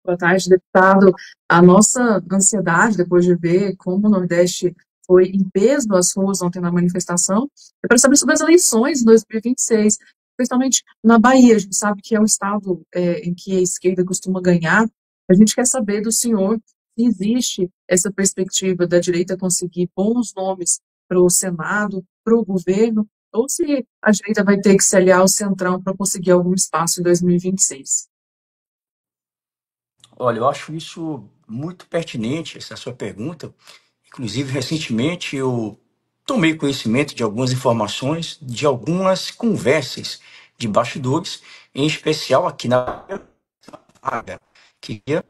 Boa tarde, deputado. A nossa ansiedade, depois de ver como o Nordeste foi em peso às ruas ontem na manifestação, é para saber sobre as eleições de 2026, principalmente na Bahia. A gente sabe que é um estado em que a esquerda costuma ganhar. A gente quer saber do senhor se existe essa perspectiva da direita conseguir bons nomes para o Senado, para o governo, ou se a direita vai ter que se aliar ao Centrão para conseguir algum espaço em 2026. Olha, eu acho isso muito pertinente, essa sua pergunta. Inclusive, recentemente, eu tomei conhecimento de algumas informações, de algumas conversas de bastidores, em especial aqui na vaga, que ia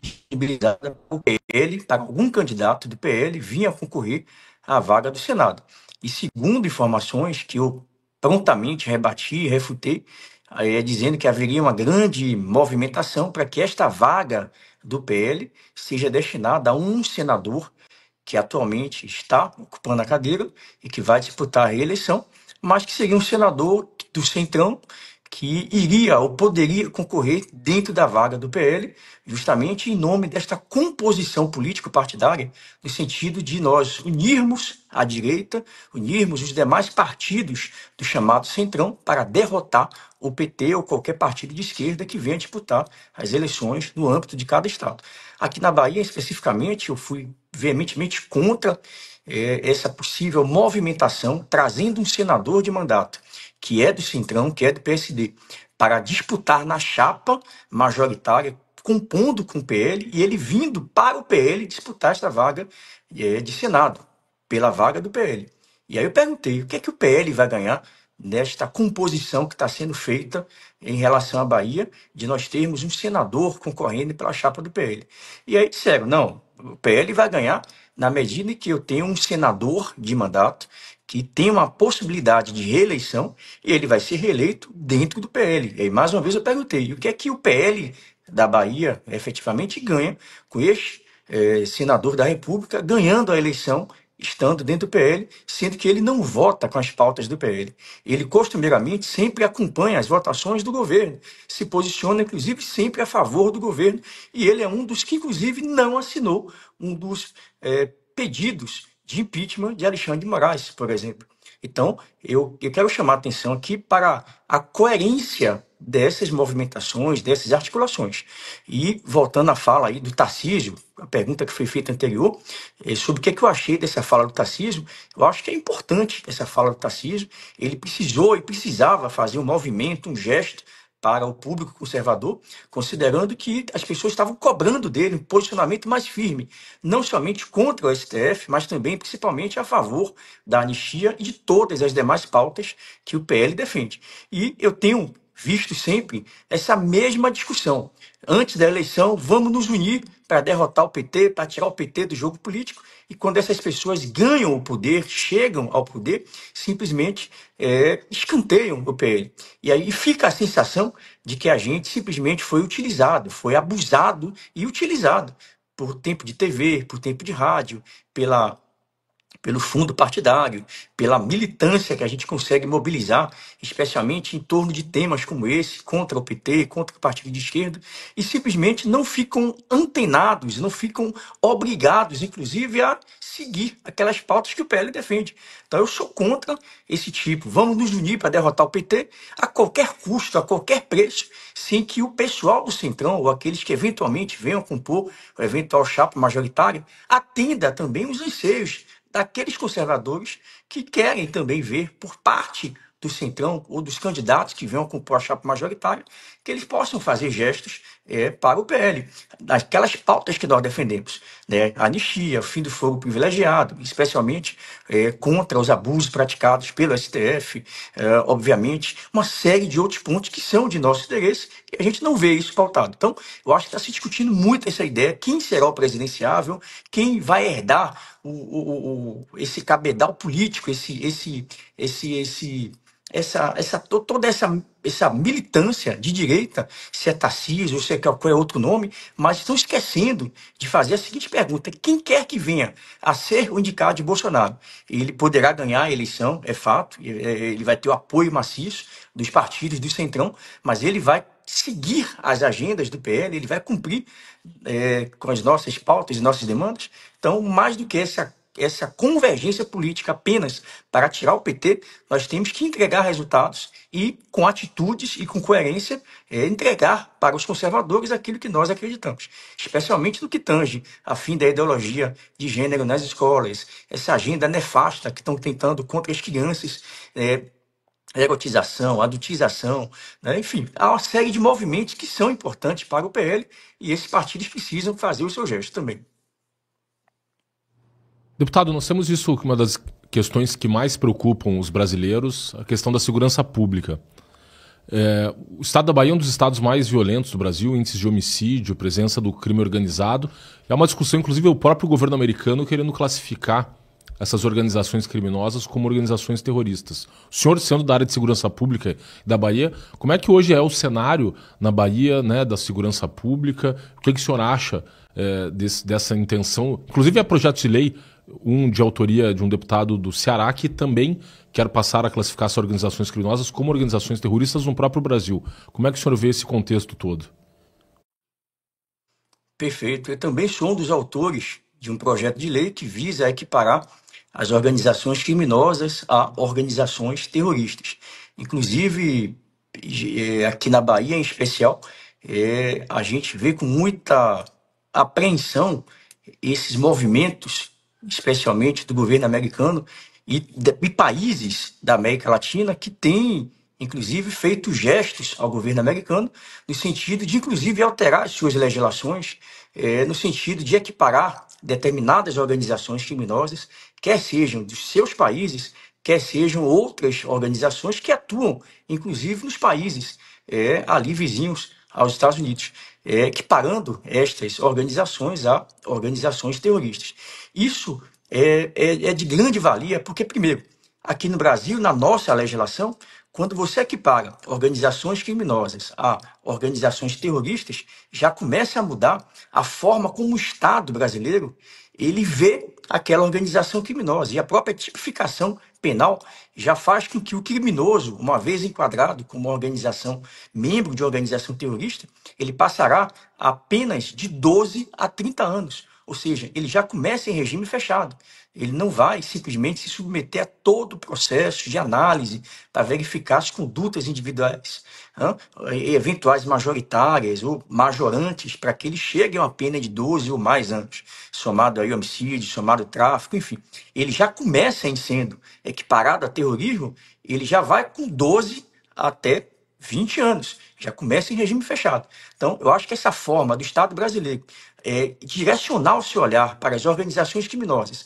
disponibilizada por PL, para algum candidato do PL vinha concorrer à vaga do Senado. E segundo informações que eu prontamente rebati e refutei, dizendo que haveria uma grande movimentação para que esta vaga do PL seja destinada a um senador que atualmente está ocupando a cadeira e que vai disputar a reeleição, mas que seria um senador do Centrão que iria ou poderia concorrer dentro da vaga do PL, justamente em nome desta composição político-partidária, no sentido de nós unirmos a direita, unirmos os demais partidos do chamado Centrão para derrotar o PT ou qualquer partido de esquerda que venha disputar as eleições no âmbito de cada estado. Aqui na Bahia, especificamente, eu fui veementemente contra essa possível movimentação, trazendo um senador de mandato que é do Centrão, que é do PSD, para disputar na chapa majoritária, compondo com o PL, e ele vindo para o PL disputar esta vaga de Senado, pela vaga do PL. E aí eu perguntei, o que é que o PL vai ganhar nesta composição que está sendo feita em relação à Bahia, de nós termos um senador concorrendo pela chapa do PL. E aí disseram, não, o PL vai ganhar na medida em que eu tenho um senador de mandato que tem uma possibilidade de reeleição e ele vai ser reeleito dentro do PL. E aí, mais uma vez, eu perguntei, o que é que o PL da Bahia efetivamente ganha com este senador da República ganhando a eleição estando dentro do PL, sendo que ele não vota com as pautas do PL. Ele costumeiramente sempre acompanha as votações do governo, se posiciona inclusive sempre a favor do governo, e ele é um dos que inclusive não assinou um dos pedidos de impeachment de Alexandre de Moraes, por exemplo. Então, eu quero chamar a atenção aqui para a coerência dessas movimentações, dessas articulações. E, voltando à fala aí do Tarcísio, a pergunta que foi feita anterior, sobre o que eu achei dessa fala do Tarcísio, eu acho que é importante essa fala do Tarcísio. Ele precisou e precisava fazer um movimento, um gesto, para o público conservador, considerando que as pessoas estavam cobrando dele um posicionamento mais firme, não somente contra o STF, mas também, principalmente, a favor da anistia e de todas as demais pautas que o PL defende. E eu tenho visto sempre essa mesma discussão. Antes da eleição, vamos nos unir para derrotar o PT, para tirar o PT do jogo político, e quando essas pessoas ganham o poder, chegam ao poder, simplesmente escanteiam o PL. E aí fica a sensação de que a gente simplesmente foi utilizado, foi abusado e utilizado por tempo de TV, por tempo de rádio, pelo fundo partidário, pela militância que a gente consegue mobilizar, especialmente em torno de temas como esse, contra o PT, contra o partido de esquerda, e simplesmente não ficam antenados, não ficam obrigados, inclusive, a seguir aquelas pautas que o PL defende. Então eu sou contra esse tipo. Vamos nos unir para derrotar o PT a qualquer custo, a qualquer preço, sem que o pessoal do Centrão, ou aqueles que eventualmente venham compor o eventual chapa majoritária, atenda também os anseios daqueles conservadores que querem também ver, por parte do Centrão ou dos candidatos que venham compor a chapa majoritária, que eles possam fazer gestos para o PL, daquelas pautas que nós defendemos, né? A anistia, o fim do fogo privilegiado, especialmente contra os abusos praticados pelo STF, obviamente, uma série de outros pontos que são de nosso interesse e a gente não vê isso pautado. Então, eu acho que está se discutindo muito essa ideia, quem será o presidenciável, quem vai herdar esse cabedal político, toda essa militância de direita, se é Tarcísio ou se é qualquer outro nome, mas estão esquecendo de fazer a seguinte pergunta: quem quer que venha a ser o indicado de Bolsonaro, ele poderá ganhar a eleição, é fato, ele vai ter o apoio maciço dos partidos do Centrão, mas ele vai seguir as agendas do PL, ele vai cumprir com as nossas pautas e nossas demandas. Então, mais do que essa convergência política apenas para tirar o PT, nós temos que entregar resultados e, com atitudes e com coerência, entregar para os conservadores aquilo que nós acreditamos, especialmente no que tange a fim da ideologia de gênero nas escolas, essa agenda nefasta que estão tentando contra as crianças, erotização, adultização, né? Enfim, há uma série de movimentos que são importantes para o PL e esses partidos precisam fazer o seu gesto também. Deputado, nós temos isso como uma das questões que mais preocupam os brasileiros, a questão da segurança pública. O estado da Bahia é um dos estados mais violentos do Brasil, índices de homicídio, presença do crime organizado. É uma discussão, inclusive, o próprio governo americano querendo classificar essas organizações criminosas como organizações terroristas. O senhor, sendo da área de segurança pública da Bahia, como é que hoje é o cenário na Bahia, né, da segurança pública? O que o senhor acha dessa intenção? Inclusive, há projetos de lei, um de autoria de um deputado do Ceará, que também quer passar a classificar essas organizações criminosas como organizações terroristas no próprio Brasil. Como é que o senhor vê esse contexto todo? Perfeito. Eu também sou um dos autores de um projeto de lei que visa equiparar as organizações criminosas a organizações terroristas. Inclusive, aqui na Bahia, em especial, a gente vê com muita apreensão esses movimentos, especialmente do governo americano e países da América Latina que têm, inclusive, feito gestos ao governo americano no sentido de, inclusive, alterar as suas legislações, no sentido de equiparar determinadas organizações criminosas, quer sejam dos seus países, quer sejam outras organizações que atuam, inclusive, nos países ali vizinhos aos Estados Unidos, equiparando estas organizações a organizações terroristas. Isso é de grande valia, porque, primeiro, aqui no Brasil, na nossa legislação, Quando você equipara organizações criminosas a organizações terroristas, já começa a mudar a forma como o Estado brasileiro ele vê aquela organização criminosa. E a própria tipificação penal já faz com que o criminoso, uma vez enquadrado como uma organização, membro de organização terrorista, ele passará apenas de 12 a 30 anos. Ou seja, ele já começa em regime fechado. Ele não vai simplesmente se submeter a todo o processo de análise para verificar as condutas individuais, eventuais majoritárias ou majorantes, para que ele chegue a uma pena de 12 ou mais anos, somado aí homicídio, somado tráfico, enfim. Ele já começa em sendo equiparado a terrorismo, ele já vai com 12 até 20 anos, já começa em regime fechado. Então, eu acho que essa forma do Estado brasileiro direcionar o seu olhar para as organizações criminosas,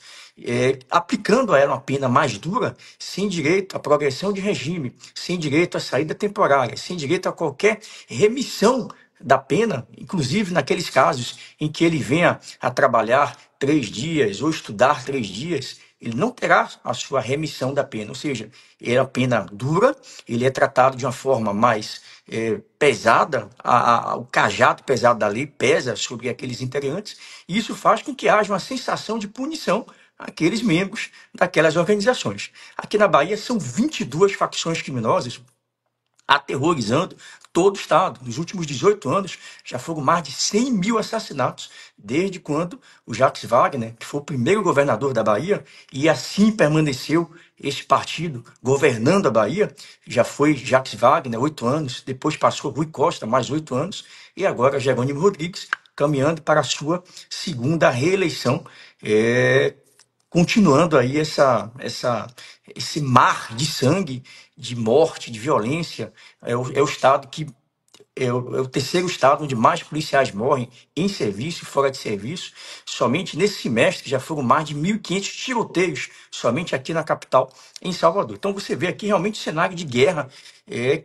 aplicando a ela uma pena mais dura, sem direito à progressão de regime, sem direito à saída temporária, sem direito a qualquer remissão da pena, inclusive naqueles casos em que ele venha a trabalhar 3 dias ou estudar 3 dias, ele não terá a sua remissão da pena, ou seja, é a pena dura, ele é tratado de uma forma mais pesada, o cajado pesado da lei pesa sobre aqueles integrantes, e isso faz com que haja uma sensação de punição àqueles membros daquelas organizações. Aqui na Bahia são 22 facções criminosas aterrorizando todo o Estado. Nos últimos 18 anos, já foram mais de 100 mil assassinatos, desde quando o Jacques Wagner, que foi o primeiro governador da Bahia, e assim permaneceu esse partido governando a Bahia, já foi Jacques Wagner, 8 anos, depois passou Rui Costa, mais 8 anos, e agora Jerônimo Rodrigues, caminhando para a sua segunda reeleição, continuando aí esse mar de sangue, de morte, de violência. É o estado que é o terceiro estado onde mais policiais morrem em serviço e fora de serviço. Somente nesse semestre já foram mais de 1.500 tiroteios, somente aqui na capital, em Salvador. Então você vê aqui realmente um cenário de guerra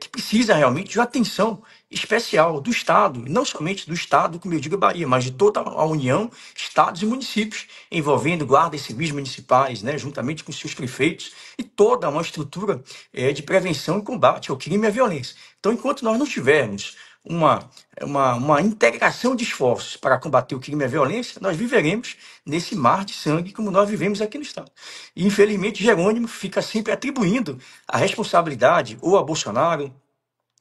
que precisa realmente de uma atenção especial do Estado, não somente do Estado, como eu digo, Bahia, mas de toda a União, estados e municípios, envolvendo guardas civis municipais, né, juntamente com seus prefeitos, e toda uma estrutura de prevenção e combate ao crime e à violência. Então, enquanto nós não tivermos uma integração de esforços para combater o crime e a violência, nós viveremos nesse mar de sangue como nós vivemos aqui no Estado. E, infelizmente, Jerônimo fica sempre atribuindo a responsabilidade ou a Bolsonaro,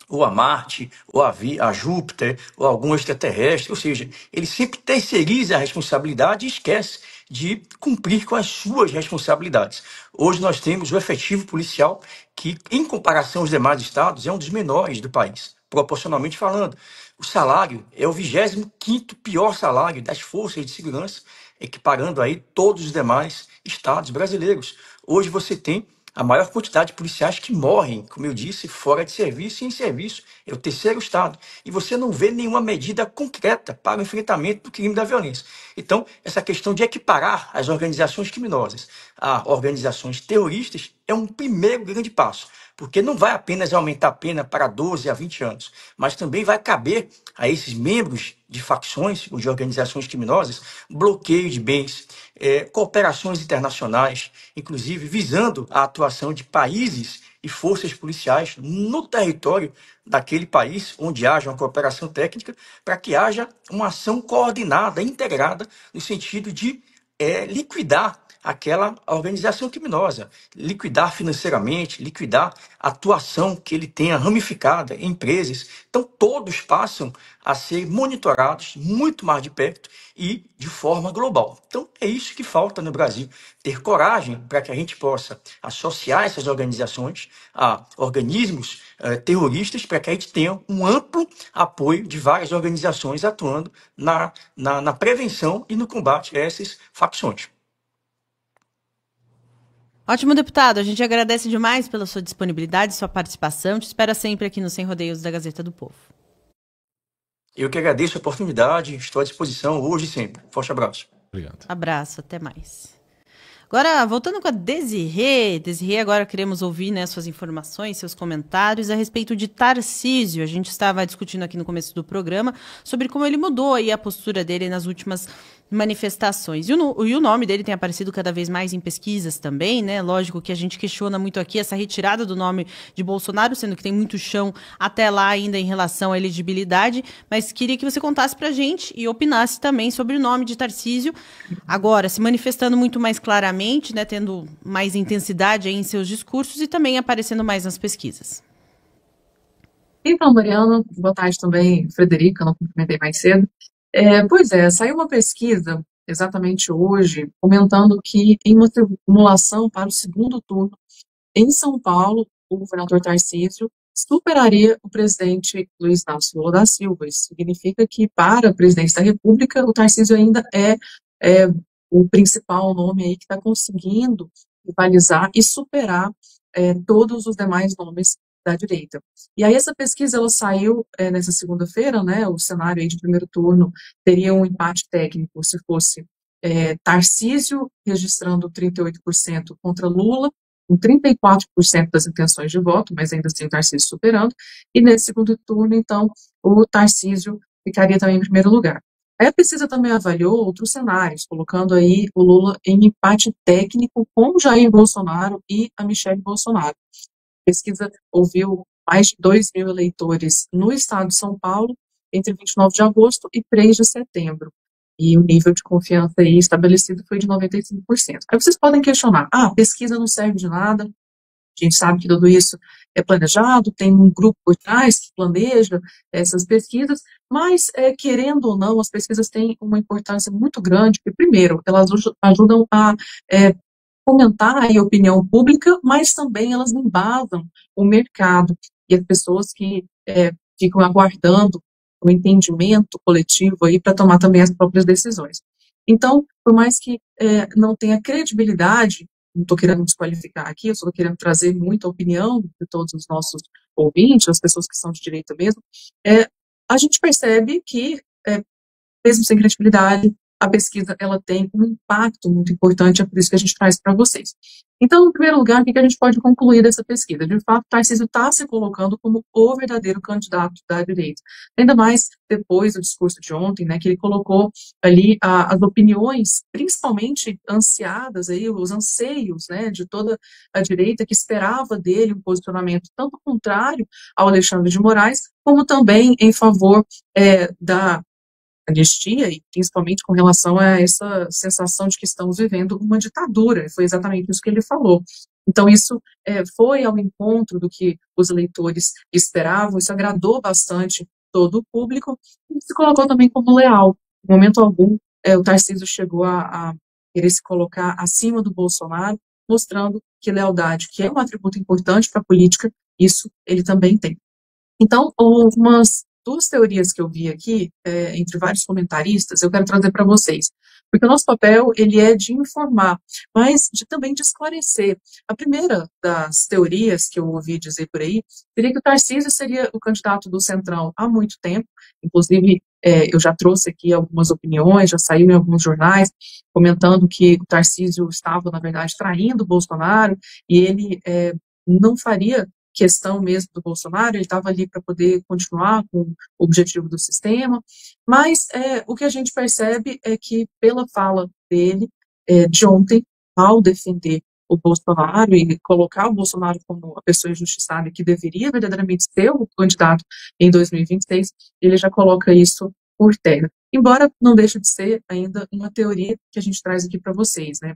ou a Marte, ou a Júpiter, ou a algum extraterrestre, ou seja, ele sempre terceiriza a responsabilidade e esquece de cumprir com as suas responsabilidades. Hoje nós temos o efetivo policial que, em comparação aos demais estados, é um dos menores do país, proporcionalmente falando. O salário é o 25º pior salário das forças de segurança, equiparando aí todos os demais estados brasileiros. Hoje você tem a maior quantidade de policiais que morrem, como eu disse, fora de serviço e em serviço. É o terceiro estado. E você não vê nenhuma medida concreta para o enfrentamento do crime e da violência. Então, essa questão de equiparar as organizações criminosas a organizações terroristas é um primeiro grande passo. Porque não vai apenas aumentar a pena para 12 a 20 anos, mas também vai caber a esses membros de facções ou de organizações criminosas bloqueio de bens, cooperações internacionais, inclusive visando a atuação de países e forças policiais no território daquele país onde haja uma cooperação técnica, para que haja uma ação coordenada, integrada, no sentido de liquidar aquela organização criminosa, liquidar financeiramente, liquidar a atuação que ele tenha ramificada em empresas. Então, todos passam a ser monitorados muito mais de perto e de forma global. Então, é isso que falta no Brasil, ter coragem para que a gente possa associar essas organizações a organismos terroristas, para que a gente tenha um amplo apoio de várias organizações atuando na prevenção e no combate a essas facções. Ótimo, deputado. A gente agradece demais pela sua disponibilidade, sua participação. Te espera sempre aqui no Sem Rodeios da Gazeta do Povo. Eu que agradeço a oportunidade, estou à disposição hoje e sempre. Forte abraço. Obrigado. Abraço, até mais. Agora, voltando com a Desirê. Desirê, agora queremos ouvir, né, suas informações, seus comentários a respeito de Tarcísio. A gente estava discutindo aqui no começo do programa sobre como ele mudou aí a postura dele nas últimas manifestações. E o nome dele tem aparecido cada vez mais em pesquisas também, né? Lógico que a gente questiona muito aqui essa retirada do nome de Bolsonaro, sendo que tem muito chão até lá ainda em relação à elegibilidade, mas queria que você contasse pra gente e opinasse também sobre o nome de Tarcísio, agora se manifestando muito mais claramente, né? Tendo mais intensidade aí em seus discursos e também aparecendo mais nas pesquisas. Então, Mariana, boa tarde também, Frederica, não cumprimentei mais cedo. Pois é, saiu uma pesquisa exatamente hoje, comentando que em uma simulação para o segundo turno, em São Paulo, o governador Tarcísio superaria o presidente Luiz Inácio Lula da Silva. Isso significa que, para a presidência da República, o Tarcísio ainda é o principal nome aí que está conseguindo rivalizar e superar todos os demais nomes da direita. E aí essa pesquisa ela saiu nessa segunda-feira, né? O cenário aí de primeiro turno teria um empate técnico se fosse Tarcísio registrando 38% contra Lula, com 34% das intenções de voto, mas ainda assim o Tarcísio superando, e nesse segundo turno, então, o Tarcísio ficaria também em primeiro lugar. Aí a pesquisa também avaliou outros cenários, colocando aí o Lula em empate técnico com Jair Bolsonaro e a Michelle Bolsonaro. A pesquisa ouviu mais de 2.000 eleitores no estado de São Paulo entre 29 de agosto e 3 de setembro. E o nível de confiança aí estabelecido foi de 95%. Aí vocês podem questionar, a pesquisa não serve de nada, a gente sabe que tudo isso é planejado, tem um grupo por trás que planeja essas pesquisas, mas, querendo ou não, as pesquisas têm uma importância muito grande, porque, primeiro, elas ajudam a fomentar a opinião pública, mas também elas embasam o mercado e as pessoas que ficam aguardando o entendimento coletivo aí para tomar também as próprias decisões. Então, por mais que não tenha credibilidade, não estou querendo desqualificar aqui, eu só estou querendo trazer muita opinião de todos os nossos ouvintes, as pessoas que são de direita mesmo, a gente percebe que, mesmo sem credibilidade, a pesquisa ela tem um impacto muito importante, é por isso que a gente traz para vocês. Então, em primeiro lugar, o que a gente pode concluir dessa pesquisa? De fato, Tarcísio está se colocando como o verdadeiro candidato da direita. Ainda mais depois do discurso de ontem, né, que ele colocou ali as opiniões, principalmente ansiadas, aí, os anseios, né, de toda a direita que esperava dele um posicionamento tanto contrário ao Alexandre de Moraes, como também em favor da anistia, e principalmente com relação a essa sensação de que estamos vivendo uma ditadura. Foi exatamente isso que ele falou. Então, isso foi ao encontro do que os eleitores esperavam, isso agradou bastante todo o público, e se colocou também como leal. Em momento algum, o Tarcísio chegou a querer se colocar acima do Bolsonaro, mostrando que lealdade, que é um atributo importante para a política, isso ele também tem. Então, umas duas teorias que eu vi aqui, entre vários comentaristas, eu quero trazer para vocês. Porque o nosso papel, ele é de informar, mas também de esclarecer. A primeira das teorias que eu ouvi dizer por aí, seria que o Tarcísio seria o candidato do Centrão há muito tempo, inclusive eu já trouxe aqui algumas opiniões, já saiu em alguns jornais, comentando que o Tarcísio estava, na verdade, traindo o Bolsonaro, e ele não faria questão mesmo do Bolsonaro, ele estava ali para poder continuar com o objetivo do sistema, mas o que a gente percebe é que, pela fala dele de ontem, ao defender o Bolsonaro e colocar o Bolsonaro como a pessoa injustiçada que deveria verdadeiramente ser o candidato em 2026, ele já coloca isso por terra. Embora não deixe de ser ainda uma teoria que a gente traz aqui para vocês, né?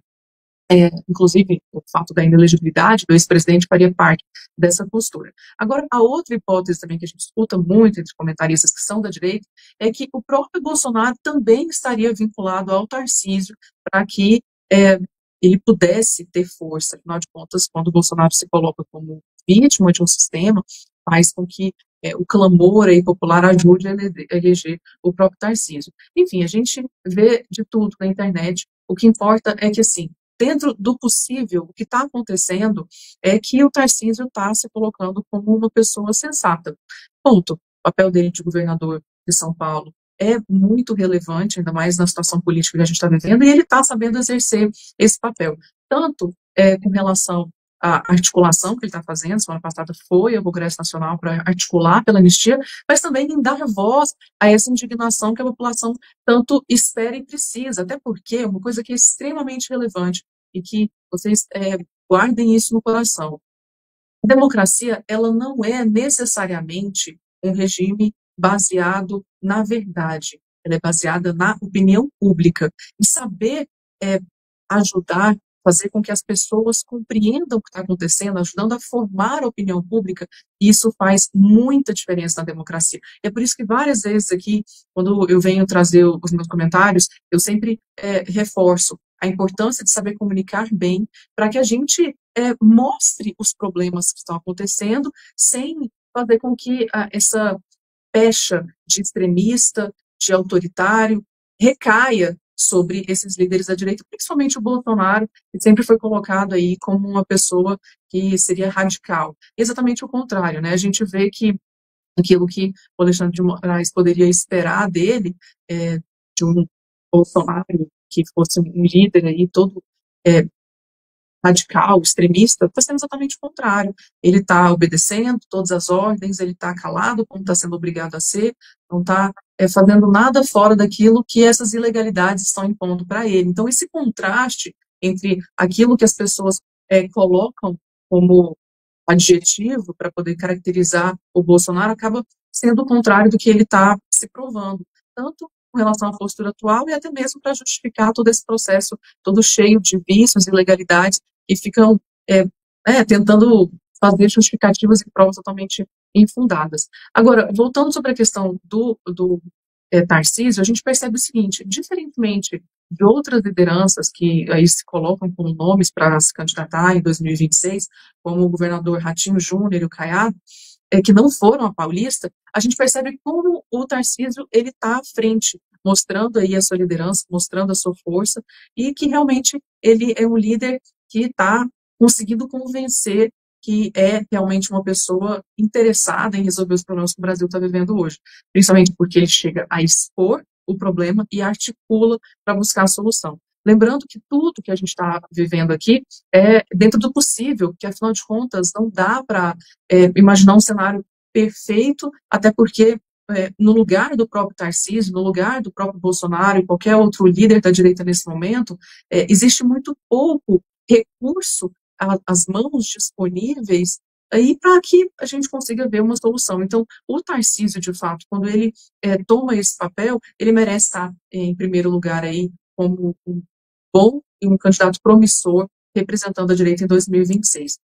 Inclusive, o fato da inelegibilidade do ex-presidente faria parte dessa postura. Agora, a outra hipótese também que a gente escuta muito entre comentaristas que são da direita é que o próprio Bolsonaro também estaria vinculado ao Tarcísio para que ele pudesse ter força. Afinal de contas, quando o Bolsonaro se coloca como vítima de um sistema, faz com que o clamor aí popular ajude a eleger o próprio Tarcísio. Enfim, a gente vê de tudo na internet. O que importa é que, assim, dentro do possível, o que está acontecendo é que o Tarcísio está se colocando como uma pessoa sensata. Ponto. O papel dele de governador de São Paulo é muito relevante, ainda mais na situação política que a gente está vivendo, e ele está sabendo exercer esse papel, tanto com relação a articulação que ele está fazendo. Semana passada foi ao Congresso Nacional para articular pela anistia, mas também em dar voz a essa indignação que a população tanto espera e precisa, até porque é uma coisa que é extremamente relevante e que vocês guardem isso no coração. A democracia, ela não é necessariamente um regime baseado na verdade, ela é baseada na opinião pública. E saber ajudar, fazer com que as pessoas compreendam o que está acontecendo, ajudando a formar a opinião pública, isso faz muita diferença na democracia. É por isso que várias vezes aqui, quando eu venho trazer os meus comentários, eu sempre reforço a importância de saber comunicar bem, para que a gente mostre os problemas que estão acontecendo, sem fazer com que essa pecha de extremista, de autoritário, recaia sobre esses líderes da direita, principalmente o Bolsonaro, que sempre foi colocado aí como uma pessoa que seria radical. Exatamente o contrário, né? A gente vê que aquilo que o Alexandre de Moraes poderia esperar dele, de um Bolsonaro que fosse um líder aí todo radical, extremista, está sendo exatamente o contrário. Ele está obedecendo todas as ordens, ele está calado como está sendo obrigado a ser, não está fazendo nada fora daquilo que essas ilegalidades estão impondo para ele. Então, esse contraste entre aquilo que as pessoas colocam como adjetivo para poder caracterizar o Bolsonaro acaba sendo o contrário do que ele está se provando, tanto com relação à postura atual e até mesmo para justificar todo esse processo todo cheio de vícios e ilegalidades que ficam tentando fazer justificativas e provas totalmente infundadas. Agora, voltando sobre a questão do Tarcísio, a gente percebe o seguinte: diferentemente de outras lideranças que aí se colocam como nomes para se candidatar em 2026, como o governador Ratinho Júnior e o Caiado, que não foram a Paulista, a gente percebe como o Tarcísio ele está à frente, mostrando aí a sua liderança, mostrando a sua força, e que realmente ele é um líder que está conseguindo convencer que é realmente uma pessoa interessada em resolver os problemas que o Brasil está vivendo hoje, principalmente porque ele chega a expor o problema e articula para buscar a solução. Lembrando que tudo que a gente está vivendo aqui é dentro do possível, porque afinal de contas não dá para imaginar um cenário perfeito, até porque no lugar do próprio Tarcísio, no lugar do próprio Bolsonaro e qualquer outro líder da direita nesse momento, existe muito pouco recurso às mãos disponíveis aí para que a gente consiga ver uma solução. Então, o Tarcísio, de fato, quando ele toma esse papel, ele merece estar em primeiro lugar aí como um bom e um candidato promissor representando a direita em 2026.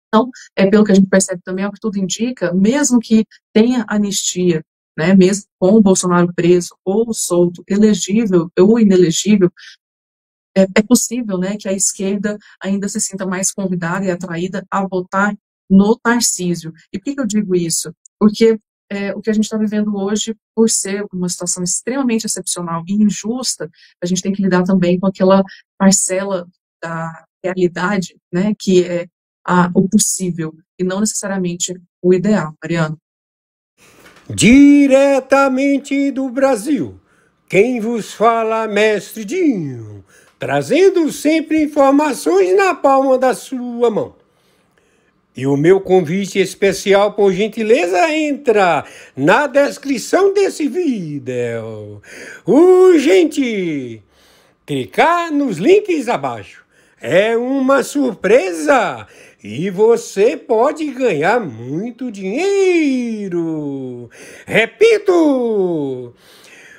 Então, pelo que a gente percebe também, é o que tudo indica, mesmo que tenha anistia, né, mesmo com o Bolsonaro preso ou solto, elegível ou inelegível, é possível, né, que a esquerda ainda se sinta mais convidada e atraída a votar no Tarcísio. E por que eu digo isso? Porque o que a gente está vivendo hoje, por ser uma situação extremamente excepcional e injusta, a gente tem que lidar também com aquela parcela da realidade, né, que é o possível e não necessariamente o ideal. Mariano. Diretamente do Brasil, quem vos fala, mestre Dinho, trazendo sempre informações na palma da sua mão. E o meu convite especial, por gentileza, entra na descrição desse vídeo. Urgente! Clicar nos links abaixo. É uma surpresa e você pode ganhar muito dinheiro. Repito!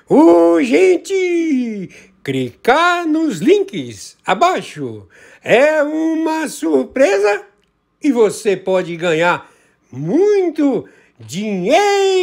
Urgente! Clicar nos links abaixo. É uma surpresa e você pode ganhar muito dinheiro.